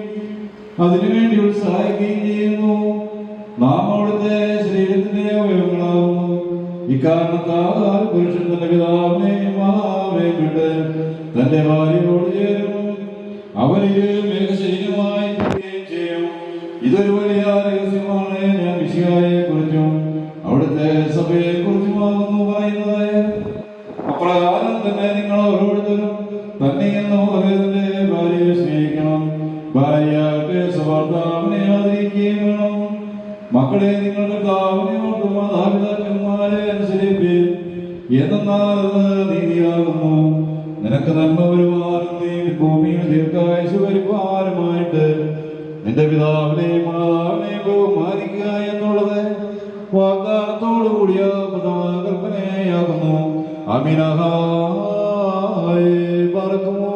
അതിനുവേണ്ടി ഉത്സാഹിക്കുകയും ചെയ്യുന്നു. നാം അവിടുത്തെ ശരീരത്തിന്റെ അവയവങ്ങളാകുന്നു. ഇക്കാരണത്താൽ പുരുഷൻ തന്റെ പിതാവിനെ മാതാവിനെയും വിട്ട് തന്റെ ഭാര്യയോട് ചേരും. അവരിൽ മേഘശരീരമായി ചെയ്യും. ഇതൊരു വലിയ രഹസ്യമാണ്. ഞാൻ മിശിഹായെ കുറിച്ചും അവിടുത്തെ സഭയെ കുറിച്ചുമാകുന്നു പറയുന്നത്. അപ്രകാരം തന്നെ നിങ്ങൾ ഓരോരുത്തരും തന്നെ എന്ന പോലെ തന്റെ ഭാര്യയെ സ്നേഹിക്കണം. ഭാര്യയാകട്ടെ ഭർത്താവിനെ ആദരിക്കുകയും വേണം. മക്കളെ നിങ്ങൾ കർത്താവിനെ ഓർത്ത് മാതാപിതാക്കന്മാരെ അനുസരിപ്പീൻ. എന്നാൽ നീതിയാകുന്നു. നിനക്ക് നന്മ വരുവാനും നീ ഭൂമിയിൽ ദീർഘായുസ്സ് വരുവാനുമായിട്ട് നിന്റെ പിതാവിനെയും മാതാവിനെയും ബഹുമാനിക്കുക എന്നുള്ളത് വാഗ്ദാനത്തോടു കൂടിയ കൽപ്പനയാകുന്നു. അമിനഹായ് പറക്കുമോ.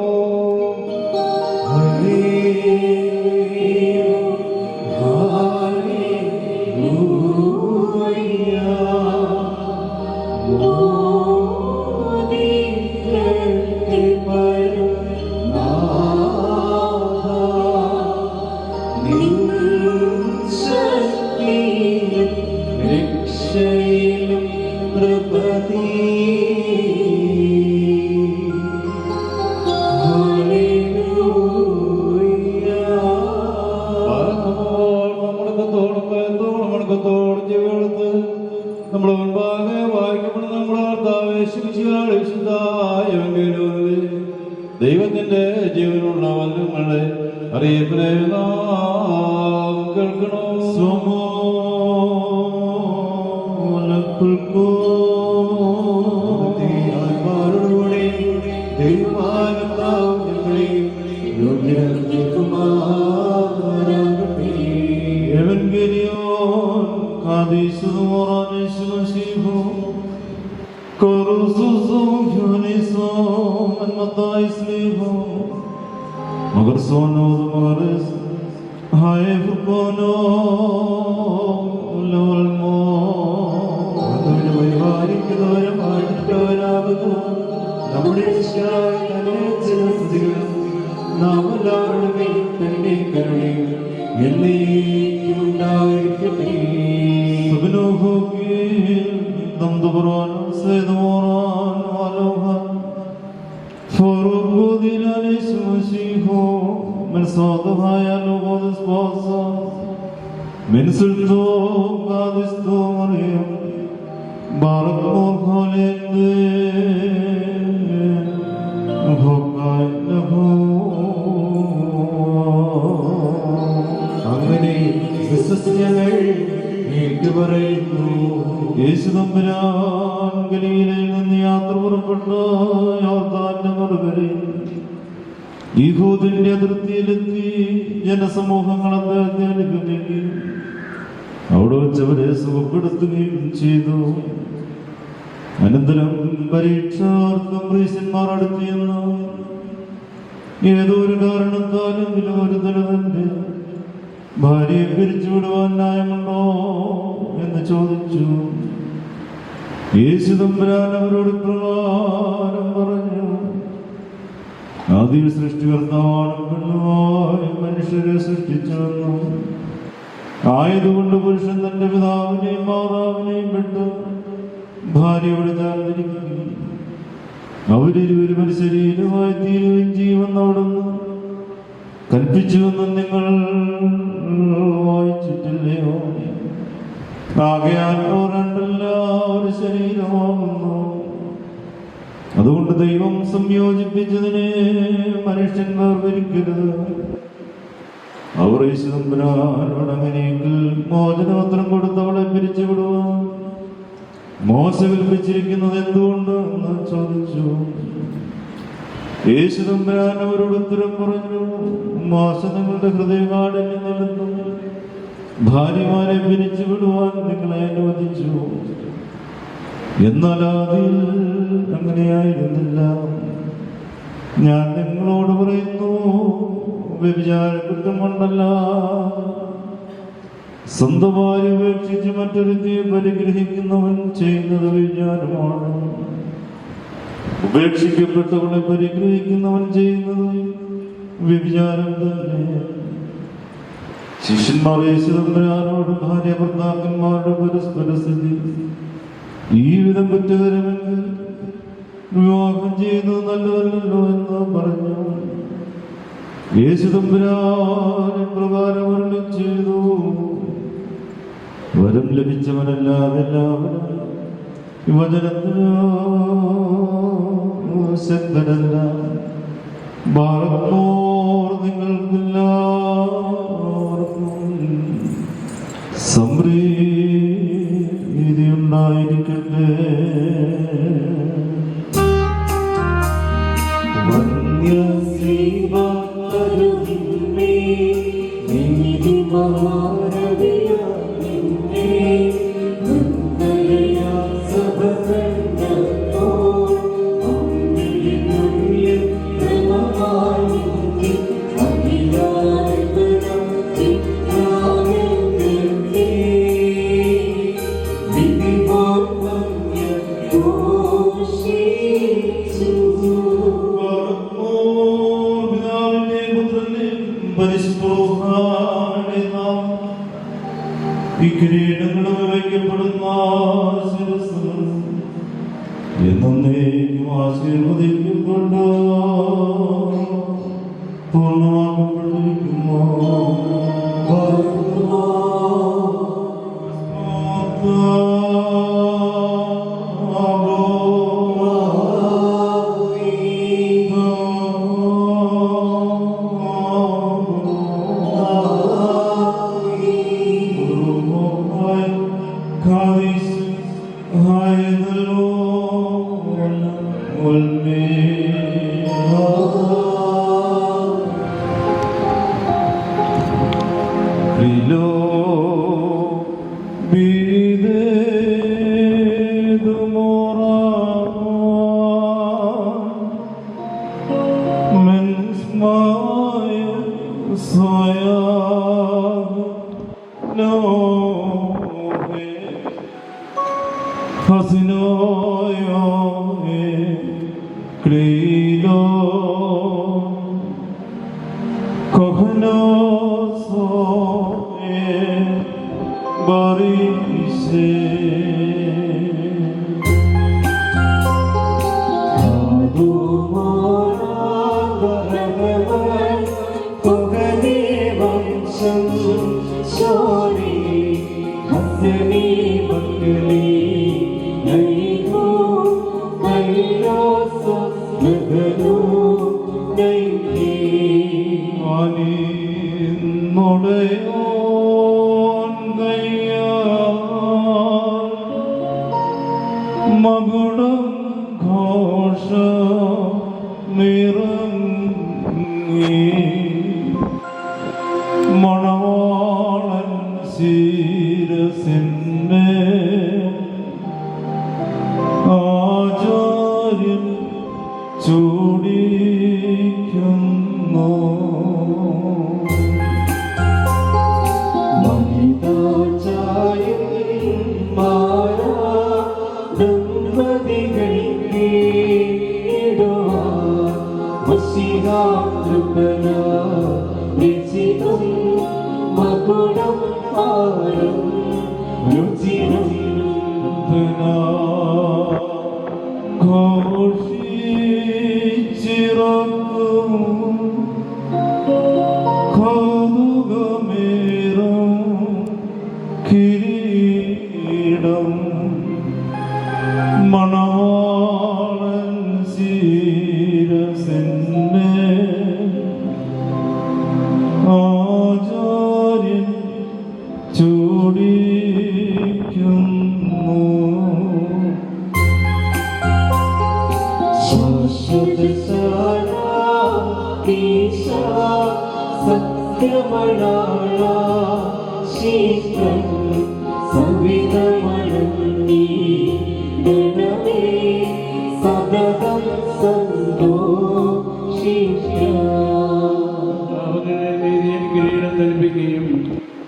ദൈവത്തിന്റെ ജീവനുള്ള വചനങ്ങളെ അറിയിപ്പിനെ നാം കേൾക്കണോ. मगर सोनो मगर हाय फुकोनो लोल्मो നമ്മുടെ നാമെല്ലാവരുടെ തന്നെ കരുണയും എന്നേക്കും ഉണ്ടായിരിക്കട്ടെ. من صادها يا لغة سباسا من سلطو قادستو مريم بارك الله خالد ഭോക്കായി അങ്ങനെ വിശ്വസിച്ചങ്ങൾ ഏറ്റുപറയുന്നു. യേശു തമ്പുരാൻ ഗലീലയിൽ നിന്ന് യാത്ര പുറപ്പെട്ടു യോർദാന്റെ മറുകരയിൽ യഹൂദിന്റെ അതിർത്തിയിലെത്തി. ജനസമൂഹങ്ങൾ അദ്ദേഹത്തെ അനുഗമിക്കുകയും അവിടെ വെച്ചവരെ സുഖപ്പെടുത്തുകയും ചെയ്തു. അനന്തരം പരീക്ഷാർത്ഥം പ്രീശന്മാർ അടുത്തിയെന്ന് ഏതോ ഒരു കാരണത്താലും വിലവരുതലവന്റെ ഭാര്യയെ പിരിച്ചുവിടുവാൻ ന്യായമുണ്ടോ എന്ന് ചോദിച്ചു. യേശു തമ്പുരാൻ അവരോട് പ്രകാരം പറഞ്ഞു, ആദ്യം സൃഷ്ടികർത്താവാണ് പെണ്ണുമായി മനുഷ്യരെ സൃഷ്ടിച്ചുവെന്നു. ആയതുകൊണ്ട് പുരുഷൻ തന്റെ പിതാവിനെയും മാതാവിനെയും വിട്ട് ഭാര്യയോട് ചേർന്നിരിക്കുകയും അവരിരുവരും ഒരു ശരീരമായി തീരുകയും ചെയ്യുമെന്ന് അവിടുന്ന് കൽപ്പിച്ചുവെന്ന് നിങ്ങൾ വായിച്ചിട്ടില്ലയോ? ആകയാൽ രണ്ടല്ല ഒരു ശരീരമാകുന്നു. അതുകൊണ്ട് ദൈവം സംയോജിപ്പിച്ചതിനെ മനുഷ്യൻ വേർതിരിക്കരുത്. അവർ യേശുദമ്പുരാനോടങ്ങനെയെങ്കിൽ മോചനപത്രം കൊടുത്തവളെ പിരിച്ചുവിടുവാൻ മോശ കൽപ്പിച്ചിരിക്കുന്നത് എന്തുകൊണ്ട് എന്ന് ചോദിച്ചു. യേശുദമ്പുരാൻ അവരോട് ഉത്തരം പറഞ്ഞു, മോശ നിങ്ങളുടെ ഹൃദയകാഠിന്യം നിമിത്തം ഭാര്യമാരെ പിരിച്ചുവിടുവാൻ നിങ്ങളെ അനുവദിച്ചു. എന്നാൽ ആദിയിൽ അങ്ങനെയായിരുന്നില്ല. ഞാൻ നിങ്ങളോട് പറയുന്നു, വ്യഭിചാരക്കുറ്റം കൊണ്ടല്ല, സ്വന്തം ഭാര്യ ഉപേക്ഷിച്ച് മറ്റൊരുത്തിയെ പരിഗ്രഹിക്കുന്നവൻ ചെയ്യുന്നത് വ്യഭിചാരമാണ്. ഉപേക്ഷിക്കപ്പെട്ടവളെ പരിഗ്രഹിക്കുന്നവൻ ചെയ്യുന്നത് വ്യഭിചാരം തന്നെ. ശിഷ്യന്മാർ യേശുദമ്പുരാനോട് ഭാര്യ ഭർത്താക്കന്മാരുടെ പരസ്പര സ്ഥിതി ഈ വിധം കുറ്റകരമെങ്കിൽ വിവാഹം ചെയ്യുന്നത് നല്ലതല്ലോ എന്ന് പറഞ്ഞു. യേശുദമ്പുരാൻ പ്രകാരം അരുളി ചെയ്തു, വരം ലഭിച്ചവനല്ലാതെ എല്ലാവരും വചനത്തിന് ശക്തനല്ല. ഭാരതോർ നിങ്ങൾക്കെല്ലാവർക്കും സമൃദ്ധി ഉണ്ടായിരിക്കട്ടെ. Oh കിരീടങ്ങളും വയ്ക്കപ്പെടുന്ന എന്നേക്കും ആശീർവദിക്കപ്പെട്ട പൂർണ്ണമാക്കപ്പെട്ടിരിക്കുന്നു.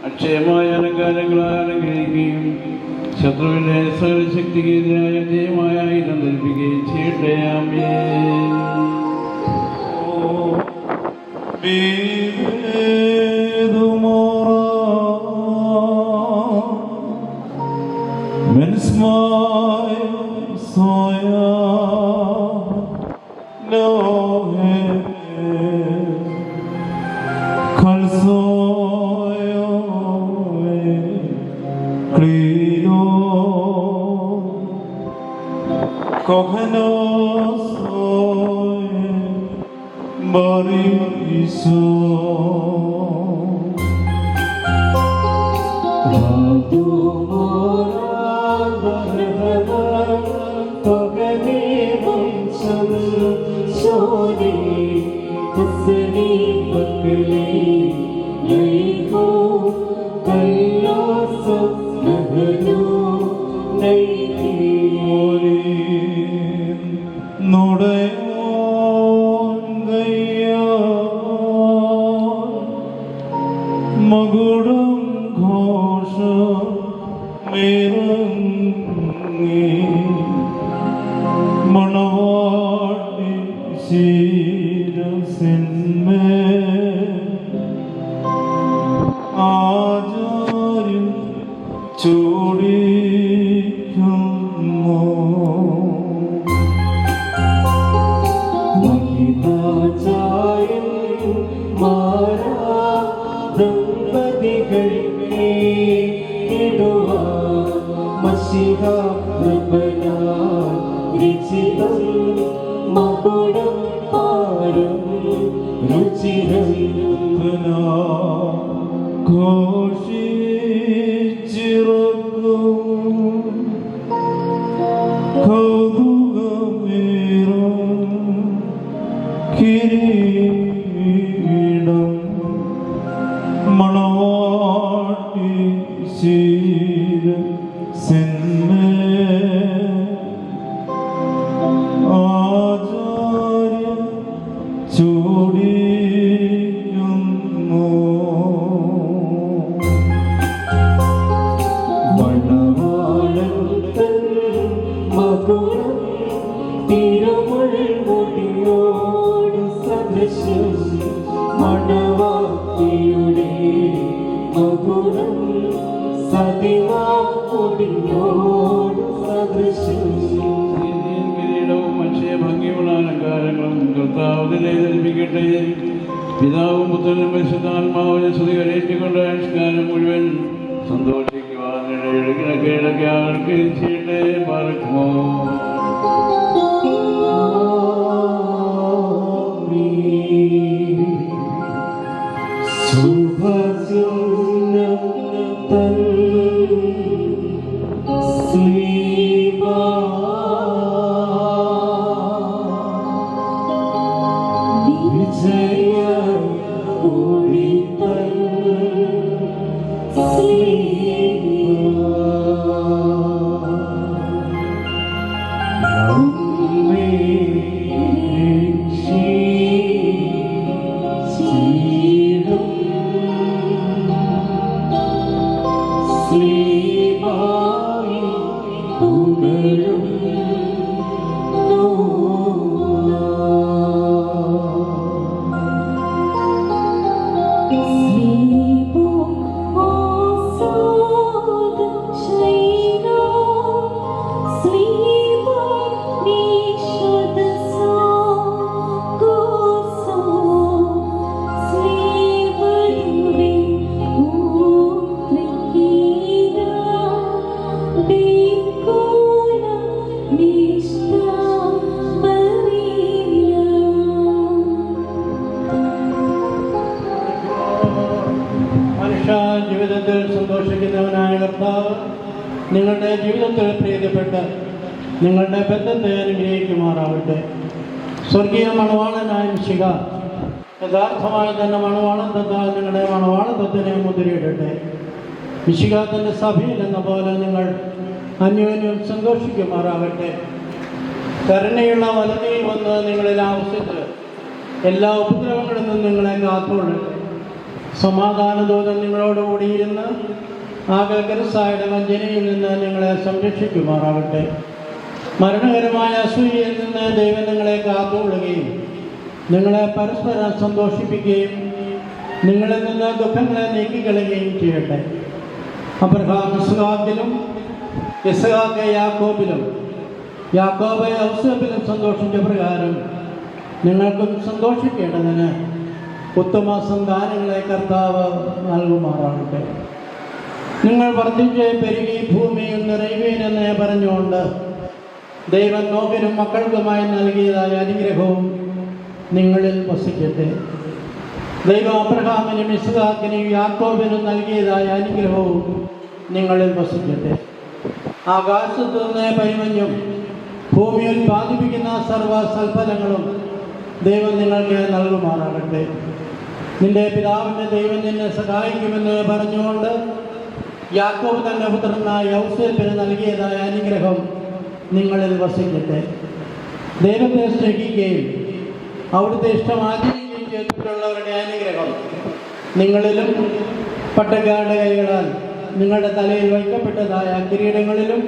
അക്ഷയമായ അലങ്കാരങ്ങളാൽ അനുഗ്രഹിക്കുകയും ശത്രുവിന്റെ സകല ശക്തിക്കെതിരായ ജയമായ ആയുധം ധരിപ്പിക്കുകയും ചെയ്യട്ടെ. ആമേൻ. രുചിരം മകുടം പാരും രുചിരം ഘോഷിച്ചിറക്കും കൗതുകമേറും കിരീടം മണവാട്ടി ശീലസിന്മേ ആചാര്യ ചൂടിക്കുന്നു മണവാളൻ തൻ മകുടം തിരുമുൾമുടിയോട് സദൃശം മണവാട്ടിയുടെ മകുടം സതിവാമുടിയോട് സദൃശം. കിരീടവും മനുഷ്യ ഭംഗിയുള്ള അലങ്കാരങ്ങളും കർത്താവിനെ ധരിപ്പിക്കട്ടെ. പിതാവും പുത്രനും പരിശുദ്ധാത്മാവിനെ സ്തുതി കരയേറ്റിക്കൊണ്ട് ആവിഷ്കാരം മുഴുവൻ സന്തോഷിക്കുവാൻ ഇടയ്ക്കിടയ്ക്ക് അവർക്ക് ചെയ്യട്ടെ. പാർക്കുമോ ശുഭചിഹ്നം തൻ സ്ലീബാ വിജയ കൂടി തൻ ജീവിതത്തിൽ സന്തോഷിക്കുന്നവനായ കർത്താവ് നിങ്ങളുടെ ജീവിതത്തിൽ പ്രീതിപ്പെട്ട് നിങ്ങളുടെ ബന്ധത്തെ അനുഗ്രഹിക്കുമാറാവട്ടെ. സ്വർഗീയ മണവാളനായ മിശിഹ യഥാർത്ഥമായി തന്നെ മണവാളത്വത്താൽ നിങ്ങളുടെ മണവാളത്വത്തിനെ മുദ്രയിടട്ടെ. മിശിഹ തൻ്റെ സഭയിൽ എന്ന പോലെ നിങ്ങൾ അന്യോന്യം സന്തോഷിക്കുമാറാകട്ടെ. കരുണയുള്ള വലതിൽ വന്ന് നിങ്ങളിൽ ആവശ്യത്തിൽ എല്ലാ ഉപദ്രവങ്ങളിൽ നിന്നും നിങ്ങളെ കാത്തുകൊള്ളട്ടെ. സമാധാനദൂതൻ നിങ്ങളോടുകൂടിയിരുന്ന് ആകൽക്കരസായുടെ വഞ്ചനയിൽ നിന്ന് നിങ്ങളെ സംരക്ഷിക്കുമാറാകട്ടെ. മരണകരമായ അസൂയയിൽ നിന്ന് ദൈവം നിങ്ങളെ കാത്തുകൊള്ളുകയും നിങ്ങളെ പരസ്പരം സന്തോഷിപ്പിക്കുകയും നിങ്ങളിൽ നിന്ന് ദുഃഖങ്ങളെ നീക്കിക്കളയുകയും ചെയ്യട്ടെ. അബ്രഹാം ഇസ്ഹാക്കിലും, ഇസ്ഹാക്ക് യാക്കോബിലും, യാക്കോബ് യൗസേപ്പിലും സന്തോഷിച്ച പ്രകാരം നിങ്ങൾക്കും സന്തോഷിക്കേണ്ടതിന് ഉത്തമ സന്താനങ്ങളെ കർത്താവ് നൽകുമാറാകട്ടെ. നിങ്ങൾ വർദ്ധിച്ച് പെരുകി ഭൂമിയിൽ നിറയുവീനെന്ന് പറഞ്ഞുകൊണ്ട് ദൈവം നോക്കിനും മക്കൾക്കുമായി നൽകിയതായ അനുഗ്രഹവും നിങ്ങളിൽ വസിക്കട്ടെ. ദൈവം അബ്രഹാമിനും ഇസ്ഹാക്കിനും യാക്കോബിനും നൽകിയതായ അനുഗ്രഹവും നിങ്ങളിൽ വസിക്കട്ടെ. ആകാശത്തു നിന്ന് പരിമഞ്ഞും ഭൂമി ഉൽപ്പാദിപ്പിക്കുന്ന സർവ്വ സൽഫലങ്ങളും ദൈവം നിങ്ങൾക്ക് നൽകുമാറാകട്ടെ. നിന്റെ പിതാവിൻ്റെ ദൈവം നിന്നെ സഹായിക്കുമെന്ന് പറഞ്ഞുകൊണ്ട് യാക്കോബ് തൻ്റെ പുത്രനായ യൗസേപ്പിന് നൽകിയതായ അനുഗ്രഹം നിങ്ങളിൽ വസിക്കട്ടെ. ദൈവത്തെ സ്നേഹിക്കുകയും അവിടുത്തെ ഇഷ്ടം ആചരിക്കുകയും ചെയ്തിട്ടുള്ളവരുടെ അനുഗ്രഹം നിങ്ങളിലും പട്ടക്കാരുടെ കൈകളാൽ നിങ്ങളുടെ തലയിൽ വയ്ക്കപ്പെട്ടതായ കിരീടങ്ങളിലും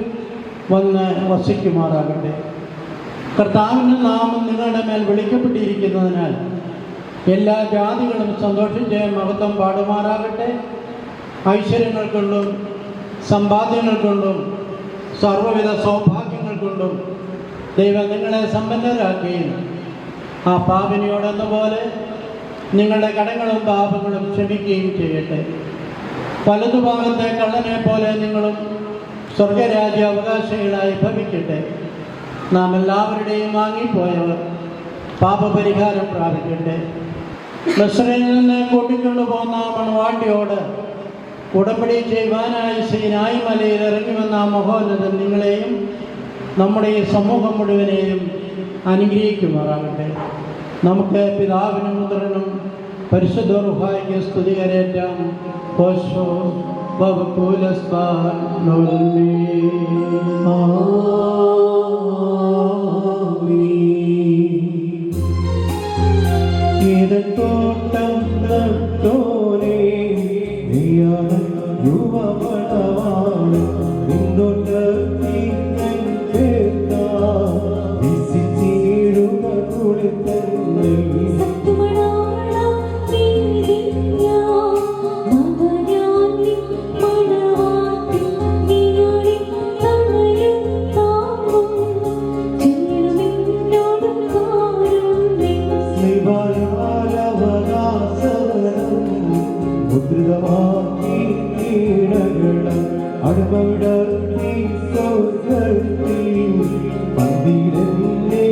വന്ന് വസിക്കുമാറാകട്ടെ. കർത്താവിൻ്റെ നാമം നിങ്ങളുടെ മേൽ വിളിക്കപ്പെട്ടിരിക്കുന്നതിനാൽ എല്ലാ ജാതികളും സന്തോഷിച്ച് മഹത്വം പാടുമാറാകട്ടെ. ഐശ്വര്യങ്ങൾ കൊണ്ടും സമ്പാദ്യങ്ങൾ കൊണ്ടും സർവ്വവിധ സൗഭാഗ്യങ്ങൾ കൊണ്ടും ദൈവം നിങ്ങളെ സമ്പന്നരാക്കുകയും ആ പാപിനിയോടെന്ന പോലെ നിങ്ങളുടെ കടങ്ങളും പാപങ്ങളും ക്ഷമിക്കുകയും ചെയ്യട്ടെ. വലതുഭാഗത്തെ കള്ളനെ പോലെ നിങ്ങളും സ്വർഗരാജ്യ അവകാശികളായി ഭവിക്കട്ടെ. നാം എല്ലാവരുടെയും വാങ്ങിപ്പോയവർ പാപപരിഹാരം പ്രാപിക്കട്ടെ. മിസ്രയിൽ നിന്ന് കൂട്ടിക്കൊണ്ടു പോന്ന മണവാട്ടിയോട് ഉടമ്പടി ചെയ്യുവാനായി സീനായി മലയിൽ ഇറങ്ങി വന്ന മഹോന്നതൻ നിങ്ങളെയും നമ്മുടെ ഈ സമൂഹം മുഴുവനെയും അനുഗ്രഹിക്കുമാറാകട്ടെ. നമുക്ക് പിതാവിനും പുത്രനും പരിശുദ്ധ റൂഹായിക്ക് സ്തുതി കരേറ്റാം. ഓശോ ബബുലസ്ബാൻ തോട്ടം നട്ടോനെ യുവമണവാണ് വിസിച്ചിടുക കുളിത്തന്നെ മുദ്രിതമാക്കി അടുപവിടർത്തി സ്വർഗത്തി പന്തിരന്നെ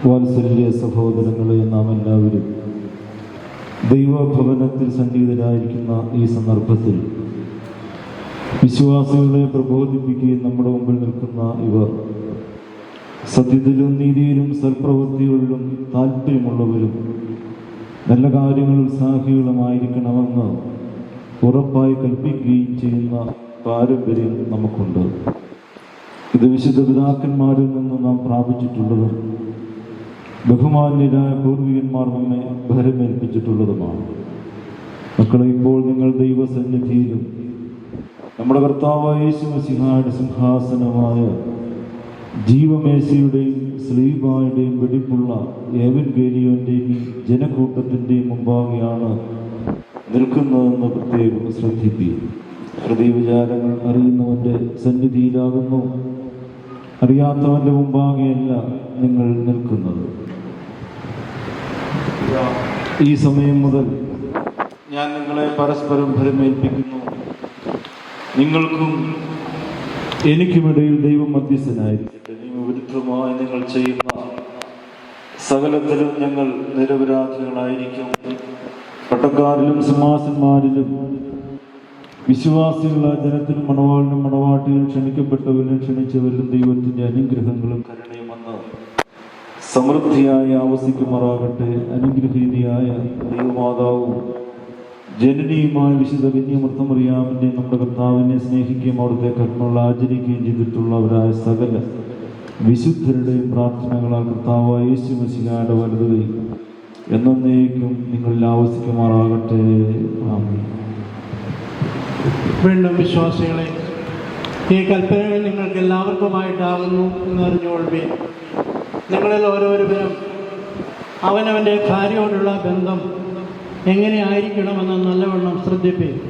വാത്സല്യ സഹോദരങ്ങളെ, നാം എല്ലാവരും ദൈവഭവനത്തിൽ സന്നിഹിതരായിരിക്കുന്ന ഈ സന്ദർഭത്തിൽ വിശ്വാസികളെ പ്രബോധിപ്പിക്കുകയും നമ്മുടെ മുമ്പിൽ നിൽക്കുന്ന ഇവർ സത്യത്തിലും നീതിയിലും സൽപ്രവൃത്തികളിലും താല്പര്യമുള്ളവരും നല്ല കാര്യങ്ങളിൽ ഉത്സാഹികളുമായിരിക്കണമെന്ന് ഉറപ്പായി കൽപ്പിക്കുകയും ചെയ്യുന്ന പാരമ്പര്യം നമുക്കുണ്ട്. ഇത് വിശുദ്ധ പിതാക്കന്മാരിൽ നിന്ന് നാം പ്രാപിച്ചിട്ടുള്ളതും ബഹുമാന്യരായ പൂർവികന്മാർ നമ്മെ ഭരമേൽപ്പിച്ചിട്ടുള്ളതുമാണ്. മക്കളെ, ഇപ്പോൾ നിങ്ങൾ ദൈവസന്നിധിയിലും നമ്മുടെ കർത്താവായ യേശു മിശിഹായുടെ സിംഹാസനമായ ജീവമേശയുടെയും സ്ലീബായുടെയും വെടിപ്പുള്ള ഏവൻഗേലിയോന്റെയും ജനക്കൂട്ടത്തിൻ്റെയും മുമ്പാകെയാണ് നിൽക്കുന്നതെന്ന് പ്രത്യേകം ശ്രദ്ധിക്കുകയും ഹൃദയവിചാരങ്ങൾ അറിയുന്നവൻ്റെ സന്നിധിയിലാകുന്നു, അറിയാത്തവൻ്റെ മുമ്പാകെയല്ല നിങ്ങൾ നിൽക്കുന്നത്. ഈ സമയം മുതൽ ഞാൻ നിങ്ങളെ പരസ്പരം ഭരമേൽപ്പിക്കുന്നു. നിങ്ങൾക്കും എനിക്കുമിടയിൽ ദൈവം മധ്യസ്ഥനായിരിക്കട്ടെ. നിയമവിരുദ്ധമായി നിങ്ങൾ ചെയ്യുന്ന സകലത്തിലും ഞങ്ങൾ നിരപരാധികളായിരിക്കും. പട്ടക്കാരിലും സിംഹാസന്മാരിലും വിശ്വാസികളായ ജനത്തിലും മണവാളിനും മണവാട്ടിയിലും ക്ഷണിക്കപ്പെട്ടവരിലും ക്ഷണിച്ചവരിലും ദൈവത്തിൻ്റെ അനുഗ്രഹങ്ങളും കരുണയും വന്ന് സമൃദ്ധിയായി ആവസിക്കുമാറാകട്ടെ. അനുഗ്രഹീതിയായ ദൈവമാതാവും ജനനിയുമായ വിശുദ്ധ കന്യമർത്തമറിയാമിൻ്റെ നമ്മുടെ കർത്താവിനെ സ്നേഹിക്കുകയും അവിടുത്തെ കർമ്മങ്ങൾ ആചരിക്കുകയും ചെയ്തിട്ടുള്ളവരായ സകല വിശുദ്ധരുടെയും പ്രാർത്ഥനകളാൽ കർത്താവായ യേശു മിശിഹായുടെ വലുതുകയും എന്നേക്കും നിങ്ങളിൽ ആവസിക്കുമാറാകട്ടെ. ആമേൻ. വീണ്ടും വിശ്വാസികളെ, ഈ കൽപ്പനകൾ നിങ്ങൾക്ക് എല്ലാവർക്കുമായിട്ടാകുന്നു എന്നറിഞ്ഞുകൊള്ളുകയും നിങ്ങളിൽ ഓരോരുവരും അവനവൻ്റെ ഭാര്യയോടുള്ള ബന്ധം എങ്ങനെ ആയിരിക്കണമെന്ന് നല്ലവണ്ണം ശ്രദ്ധിപ്പിക്കും.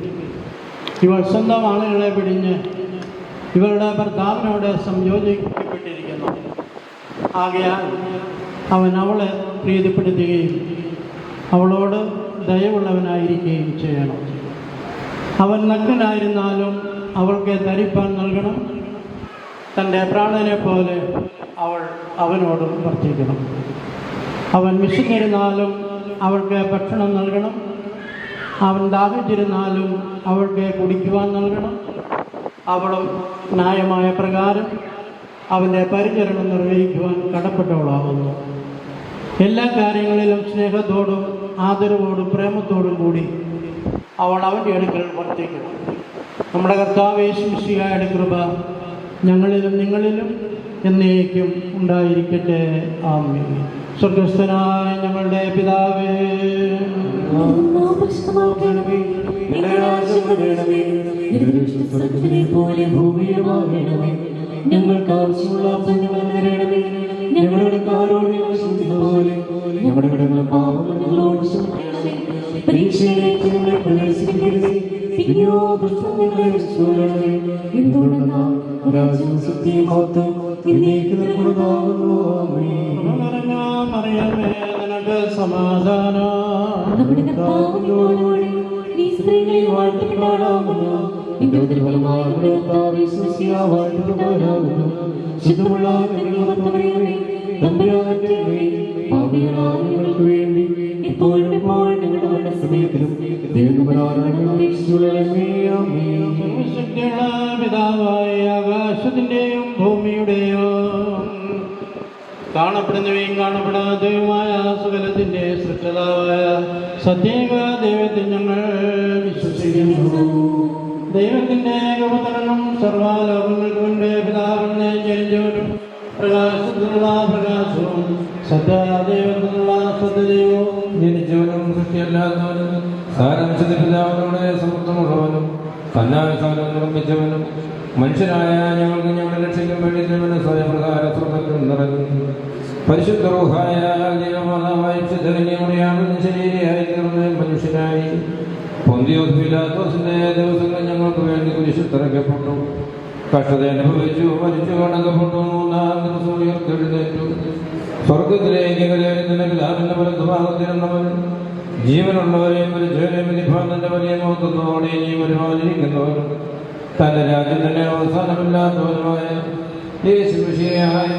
ഇവൾ സ്വന്തം ആളുകളെ പിടിഞ്ഞ് ഇവരുടെ ഭർത്താവിനോട് സംയോജിക്കപ്പെട്ടിരിക്കുന്നു. ആകയാൽ അവൻ അവളെ പ്രീതിപ്പെടുത്തുകയും അവളോട് ദയവുള്ളവനായിരിക്കുകയും ചെയ്യണം. അവൻ നഗ്നനായിരുന്നാലും അവൾക്ക് ധരിപ്പാൻ നൽകണം. തൻ്റെ പ്രാണനെ പോലെ അവൾ അവനോടും വർത്തിക്കണം. അവൻ വിശന്നിരുന്നാലും അവൾക്ക് ഭക്ഷണം നൽകണം. അവൻ ദാഹിച്ചിരുന്നാലും അവൾക്ക് കുടിക്കുവാൻ നൽകണം. അവളും ന്യായമായ പ്രകാരം അവൻ്റെ പരിചരണം നിർവഹിക്കുവാൻ കടപ്പെട്ടവളാകുന്നു. എല്ലാ കാര്യങ്ങളിലും സ്നേഹത്തോടും ആദരവോടും പ്രേമത്തോടും കൂടി അവൾ അവൻ്റെ അടുക്കൽ വർത്തിക്കണം. നമ്മുടെ കർത്താവ് യേശു മിശിഹായുടെ കൃപ ഞങ്ങളിലും നിങ്ങളിലും എന്നേക്കും ഉണ്ടായിരിക്കട്ടെ. ആമേൻ. സ്വർഗസ്ഥനായ ഞങ്ങളുടെ പിതാവേ, ഞങ്ങൾക്ക് ആവശ്യമുള്ള ഞങ്ങളുടെ കാരോട് പോലെ ഞങ്ങളുടെ കടങ്ങളെ പാപങ്ങളോട് ക്ഷമിക്കണമേ. പരീക്ഷയിലേക്ക് ഞങ്ങളെ പ്രവേശിപ്പിക്കരുതേ, പിന്നെയോ ദുഷ്ടങ്ങളെ രക്ഷിച്ചുകൊള്ളണമേ. എന്തുകൊണ്ടെന്നാൽ രാജ്യവും ശക്തിയും മഹത്വവും എന്നേക്ക് നിനക്കുള്ളതാകുന്നു. ആമേൻ. മറിയമേ, നിനക്ക് സമാധാനം. നമ്മുടെ കർത്താവിനോടുകൂടെ നീ സ്ത്രീകളിൽ വാഴ്ത്തപ്പെട്ടവളാകുന്നു. നിന്റെ ഉദരഫലമായ നമ്മുടെ കർത്താവ് യേശു മിശിഹാ വാഴ്ത്തപ്പെട്ടവനാകുന്നു. ശുദ്ധമുള്ള കന്യകമറിയമേ, തമ്പുരാന്റെ അമ്മേ, പാപികളായ ഞങ്ങൾക്ക് വേണ്ടി ഇപ്പോഴും എപ്പോഴും ഞങ്ങളുടെ മരണസമയത്തിലും ദൈവകുമാരനെ അപേക്ഷിച്ചുകൊള്ളണമേ. ആമേൻ. ശക്തിയുള്ള പിതാവായ ആകാശത്തിൻ്റെയും ഭൂമിയുടെയും കാണപ്പെടുന്നവയും കാണപ്പെടാത്തതുമായ സകലത്തിൻ്റെ സൃഷ്ടാവായ സത്യേക ദൈവത്തിൽ ഞങ്ങൾ വിശ്വസിക്കുന്നു. ദൈവത്തിൻ്റെ ഏകപുത്രനും സർവ്വലോകങ്ങൾക്ക് മുൻപേ പിതാവിനെ ജനിച്ചവനും പ്രകാശത്തിനുള്ള പ്രകാശവും സത്യദൈവത്തിനുള്ള സത്യദൈവവും ജനിച്ചവനും സൃഷ്ടിയല്ലാത്തവനും സാരാംശത്തിൽ പിതാവിനോട് സമത്വമുള്ളവനും തന്നാൽ സകലം നിർമ്മിച്ചവനും മനുഷ്യരായ ഞങ്ങൾക്ക് ഞങ്ങളുടെ രക്ഷയ്ക്കും വേണ്ടി തിരുവന സ്വയപ്രകാര സ്വർഗ്ഗത്തിൽ നിറഞ്ഞു പരിശുദ്ധ റൂഹായ ദൈവമാതാവായ വിശുദ്ധകന്യമറിയാമെന്ന് ശരീരയായി തീർന്ന് മനുഷ്യനായി പൊന്തിയോസ് പീലാത്തോസിന്റെ ദിവസങ്ങൾ ഞങ്ങൾക്ക് വേണ്ടി കുരിശിൽ തറയ്ക്കപ്പെട്ടു. കഷ്ടത അനുഭവിച്ചു, മരിച്ചു, അടക്കപ്പെട്ടു. മൂന്നാം ദിവസം ഉയർത്തെഴുന്നേറ്റു. സ്വർഗത്തിലേക്ക് കയറുന്ന പിതാവിന്റെ വലതുഭാഗത്തിരുന്നവൻ ജീവനുള്ളവരെയും മരിച്ചവരെയും വിധിപ്പാന്റെ വലിയ മഹത്വത്തോടെ ഇനി വരുവാനിരിക്കുന്നവരും തന്റെ രാജ്യം തന്നെ അവസാനമില്ലാത്തവരുമായ യേശു മിശിഹായ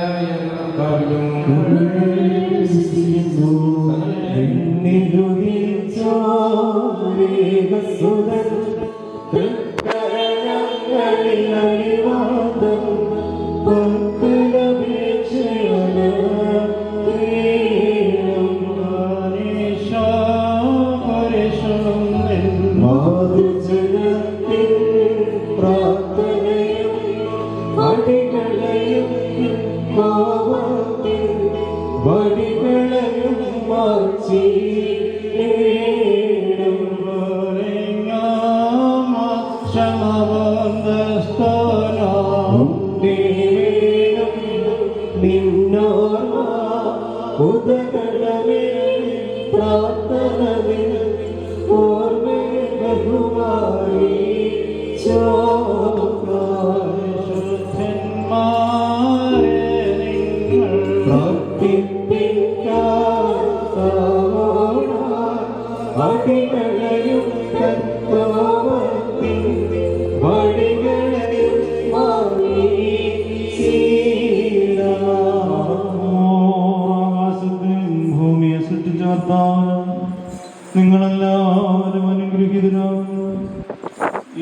നിങ്ങളെല്ലാവരും അനുഗ്രഹീതരാകുന്നു.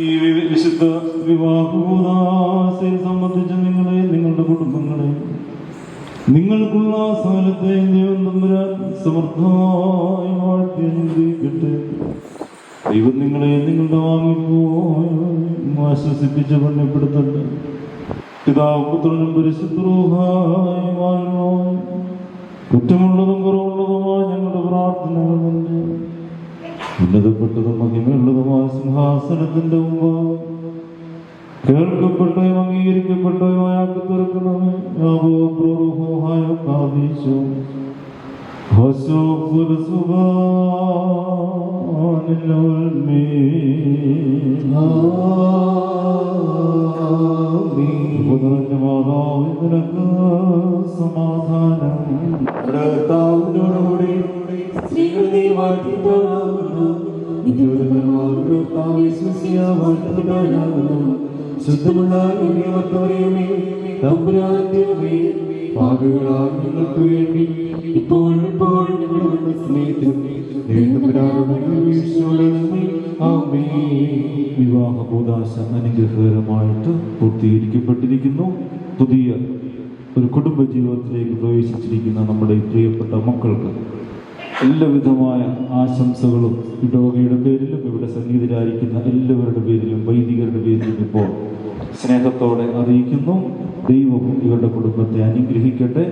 ഈ വിശുദ്ധ വിവാഹോദാസയെ സംബന്ധിച്ച് നിങ്ങളെ, നിങ്ങളുടെ കുടുംബങ്ങളെ, നിങ്ങൾക്കുള്ള സകലത്തെ ദൈവം തമ്പുരാൻ സമർത്ഥമായി വാഴ്ത്തി അനുഗ്രഹിക്കട്ടെ. ദൈവം നിങ്ങളെ നിങ്ങളുടെ വാങ്ങിപ്പോയി ആശ്വസിപ്പിച്ച് പുണ്യപ്പെടുത്തട്ടെ. പിതാവും പുത്രനും പരിശുദ്ധ റൂഹായി വാഴുവാൻ കുറ്റമുള്ളതും കുറവുള്ളതുമായ ഞങ്ങളുടെ പ്രാർത്ഥനകൾ തന്നെ ഉന്നതപ്പെട്ടതും മഹിമയുള്ളതുമായ സിംഹാസനത്തിന്റെ മുമ്പായി കേൾക്കപ്പെട്ടവയും അംഗീകരിക്കപ്പെട്ടവയുമായ തുറക്കണമേ. സമാധാനം സ്ത്രീകളെ വാഴ്ത്തിപ്പോകുന്നു. ശുദ്ധമുള്ള തമ്പുരാന്റെ പാപികളായ ഞങ്ങൾക്ക് വേണ്ടി ഇപ്പോഴും ഞങ്ങളുടെ സമയത്തും വിവാഹ കൂദാശ അനുഗ്രഹകരമായിട്ട് പൂർത്തീകരിക്കപ്പെട്ടിരിക്കുന്നു. പുതിയ ഒരു കുടുംബ ജീവിതത്തിലേക്ക് പ്രവേശിച്ചിരിക്കുന്ന നമ്മുടെ പ്രിയപ്പെട്ട മക്കൾക്ക് എല്ലാവിധമായ ആശംസകളും ഇടവകയുടെ പേരിലും ഇവിടെ സംഗീതരായിരിക്കുന്ന എല്ലാവരുടെ പേരിലും വൈദികരുടെ പേരിലും ഇപ്പോൾ സ്നേഹത്തോടെ അറിയിക്കുന്നു. ദൈവം ഇവരുടെ കുടുംബത്തെ അനുഗ്രഹിക്കട്ടെ.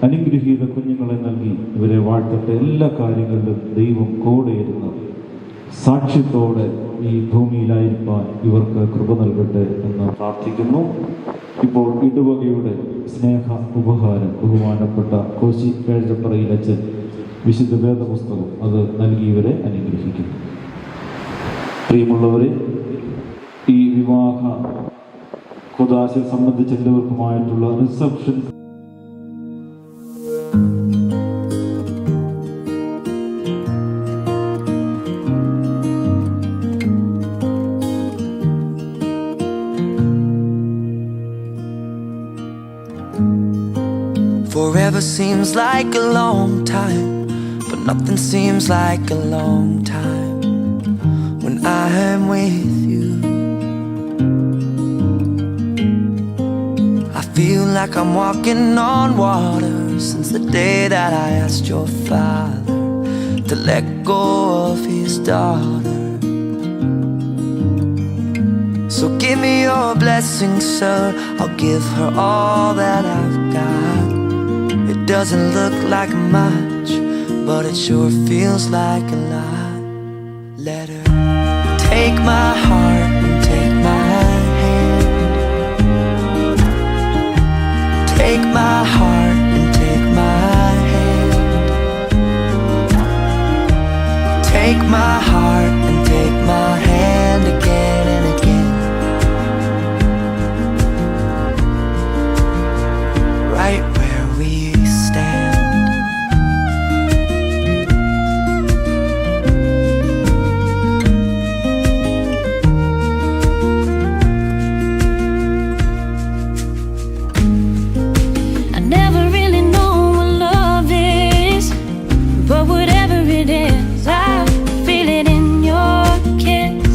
അനുഗ്രഹീത കുഞ്ഞുങ്ങളെ നൽകി ഇവരെ വാഴ്ത്തട്ടെ. എല്ലാ കാര്യങ്ങളിലും ദൈവം കൂടെയിരുന്ന് സാക്ഷ്യത്തോടെ ഈ ഭൂമിയിലായിരിക്കാൻ ഇവർക്ക് കൃപ നൽകട്ടെ എന്ന് പ്രാർത്ഥിക്കുന്നു. ഇപ്പോൾ ഇടവകയുടെ സ്നേഹ ഉപഹാരം ബഹുമാനപ്പെട്ട കോശി കേഴപ്പറയിലച്ചൻ വിശുദ്ധ വേദപുസ്തകം അത് നൽകിയവരെ അനുഗ്രഹിക്കുന്നു. പ്രിയമുള്ളവരെ, ഈ വിവാഹ കുദാശ സംബന്ധിച്ച എല്ലാവർക്കുമായിട്ടുള്ള reception Forever seems like a long time, but nothing seems like a long time when I am with you. I feel like I'm walking on water since the day that I asked your father to let go of his daughter. So give me your blessing, sir. I'll give her all that I've got. It doesn't look like much, but it sure feels like a lot. Let her take my heart and take my hand. Take my heart and take my hand. Take my heart and take my hand again and again. Right where we stand. I never really know what love is, but whatever it is, I feel it in your kiss.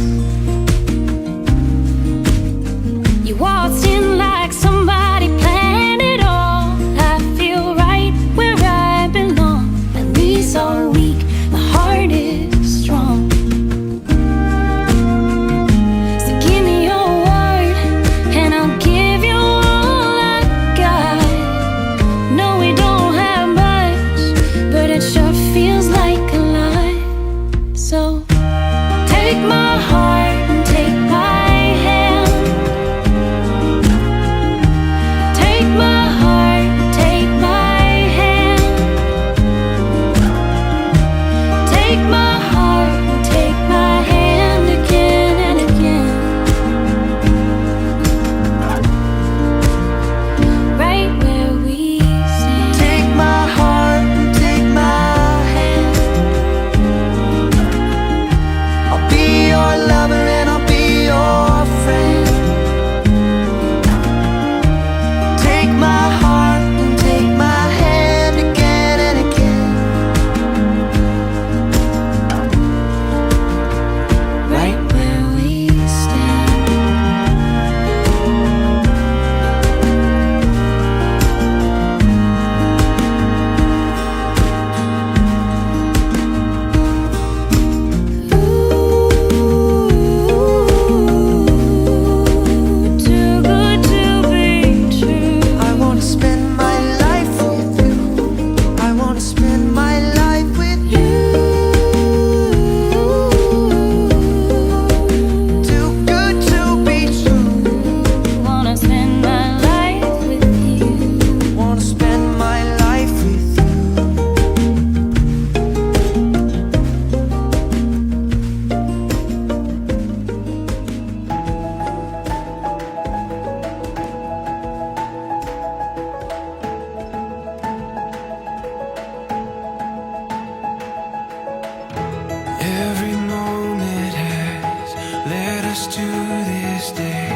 us to this day.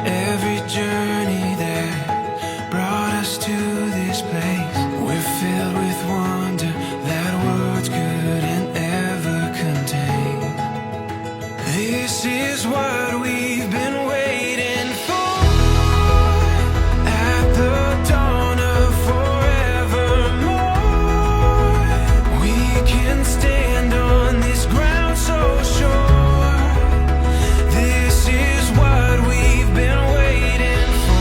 Every journey that brought us to this place, we're filled with wonder that words couldn't ever contain. This is what we've been waiting for. At the dawn of forevermore, we can stand on this ground so sure. This is what we've been waiting for.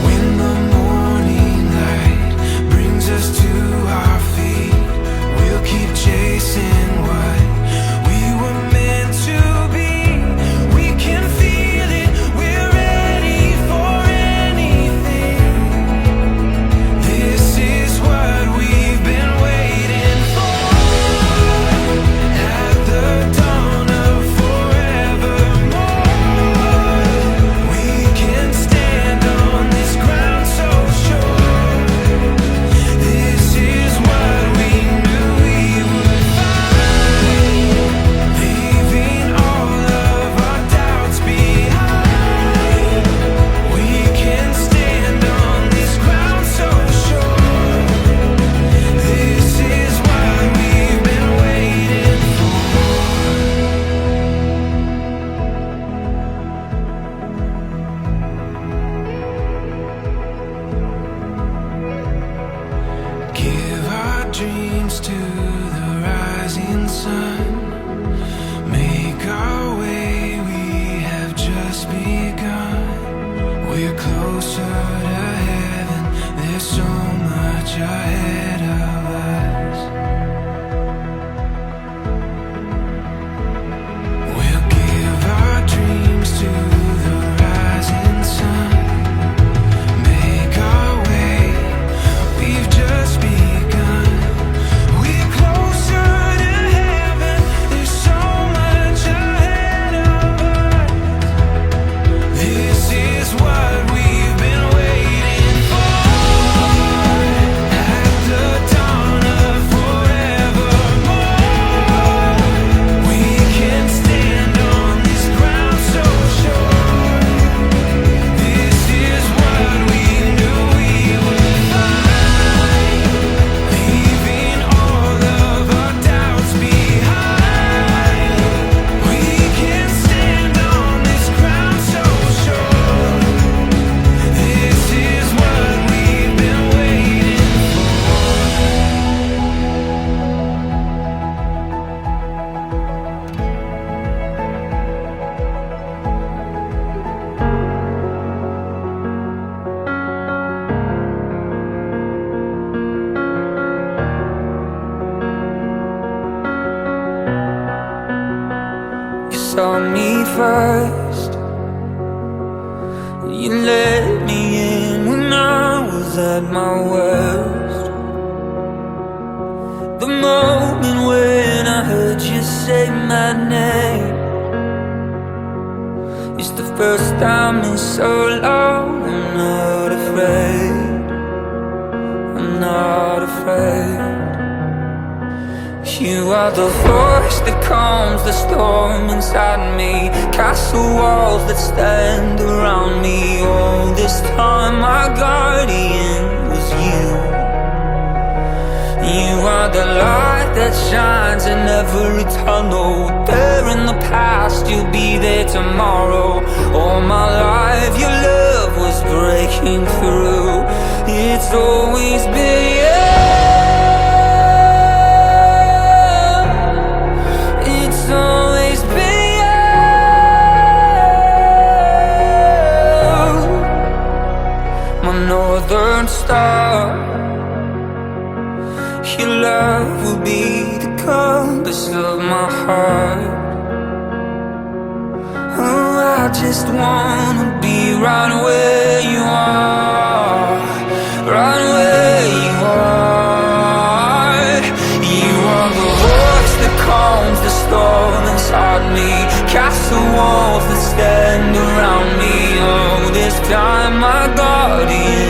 When the morning light brings us to our feet, we'll keep chasing what we were meant to be. We can feel it, we're ready for anything. This is what we've been waiting for. At the dawn of forevermore, we can stand on this ground so sure. This is what we knew we would find, leaving all of our doubts behind. We can stand on this ground so sure. This is what we've been waiting for. Give our dreams to the rising sun. Make our way, we have just begun. We're closer to heaven, there's so much ahead of us. We'll give our dreams to the rising sun. Make our way, we've just begun. We're closer to heaven, there's so much ahead of us. This is what we've been waiting for. At the dawn of forevermore, we can stand on this ground so sure. This is what we knew we would find, leaving all of our doubts behind. We can stand on this ground so sure. This is what we've been waiting for. You saw me first. You let me in when I was at my worst. The moment when I heard you say my name, it's the first time in so long. I'm not afraid. I'm not afraid. You are the voice that calms the storm inside me, castle walls that stand around me. All this time my guardian was you. You are the light that shines in every tunnel. There in the past, you'll be there tomorrow. All my life your love was breaking through. It's always been you. It's always been you, my northern star. Your love will be the compass of my heart. Oh, I just wanna be right where you are, right where you are. You are the voice that calms the storm inside me, castle walls that stand around me. Oh, this time my guardian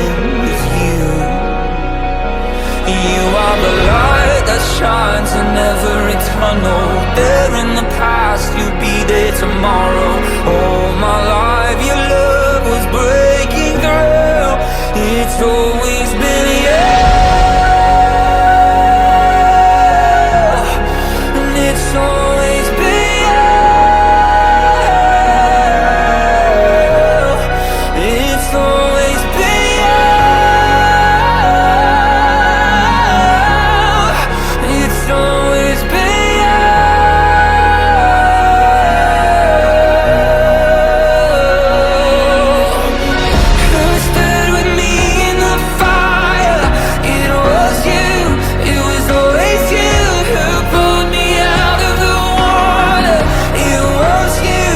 shines in every tunnel. There in the past, you'll be there tomorrow. All my life your love was breaking through. It's always been you, and it's always been you. It's always been you. It's always been you. Who stood with me in the fire? It was you. It was always you. Who pulled me out of the water? It was you.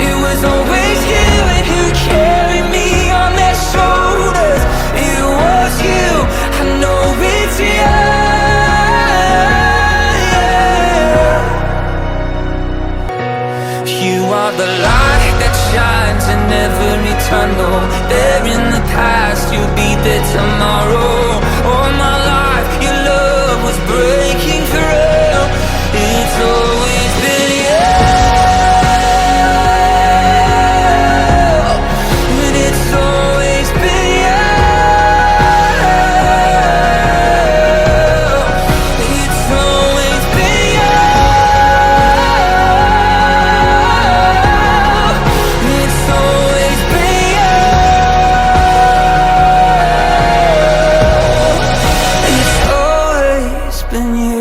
It was always you. And who carried me on their shoulders? It was you. I know it's you. You are the light that shines in every tunnel. There in the past, you'll be there tomorrow. All my life, your love was breaking through. It's always been you, and it's always been you. It's always been you. It's always been you. It's always been you.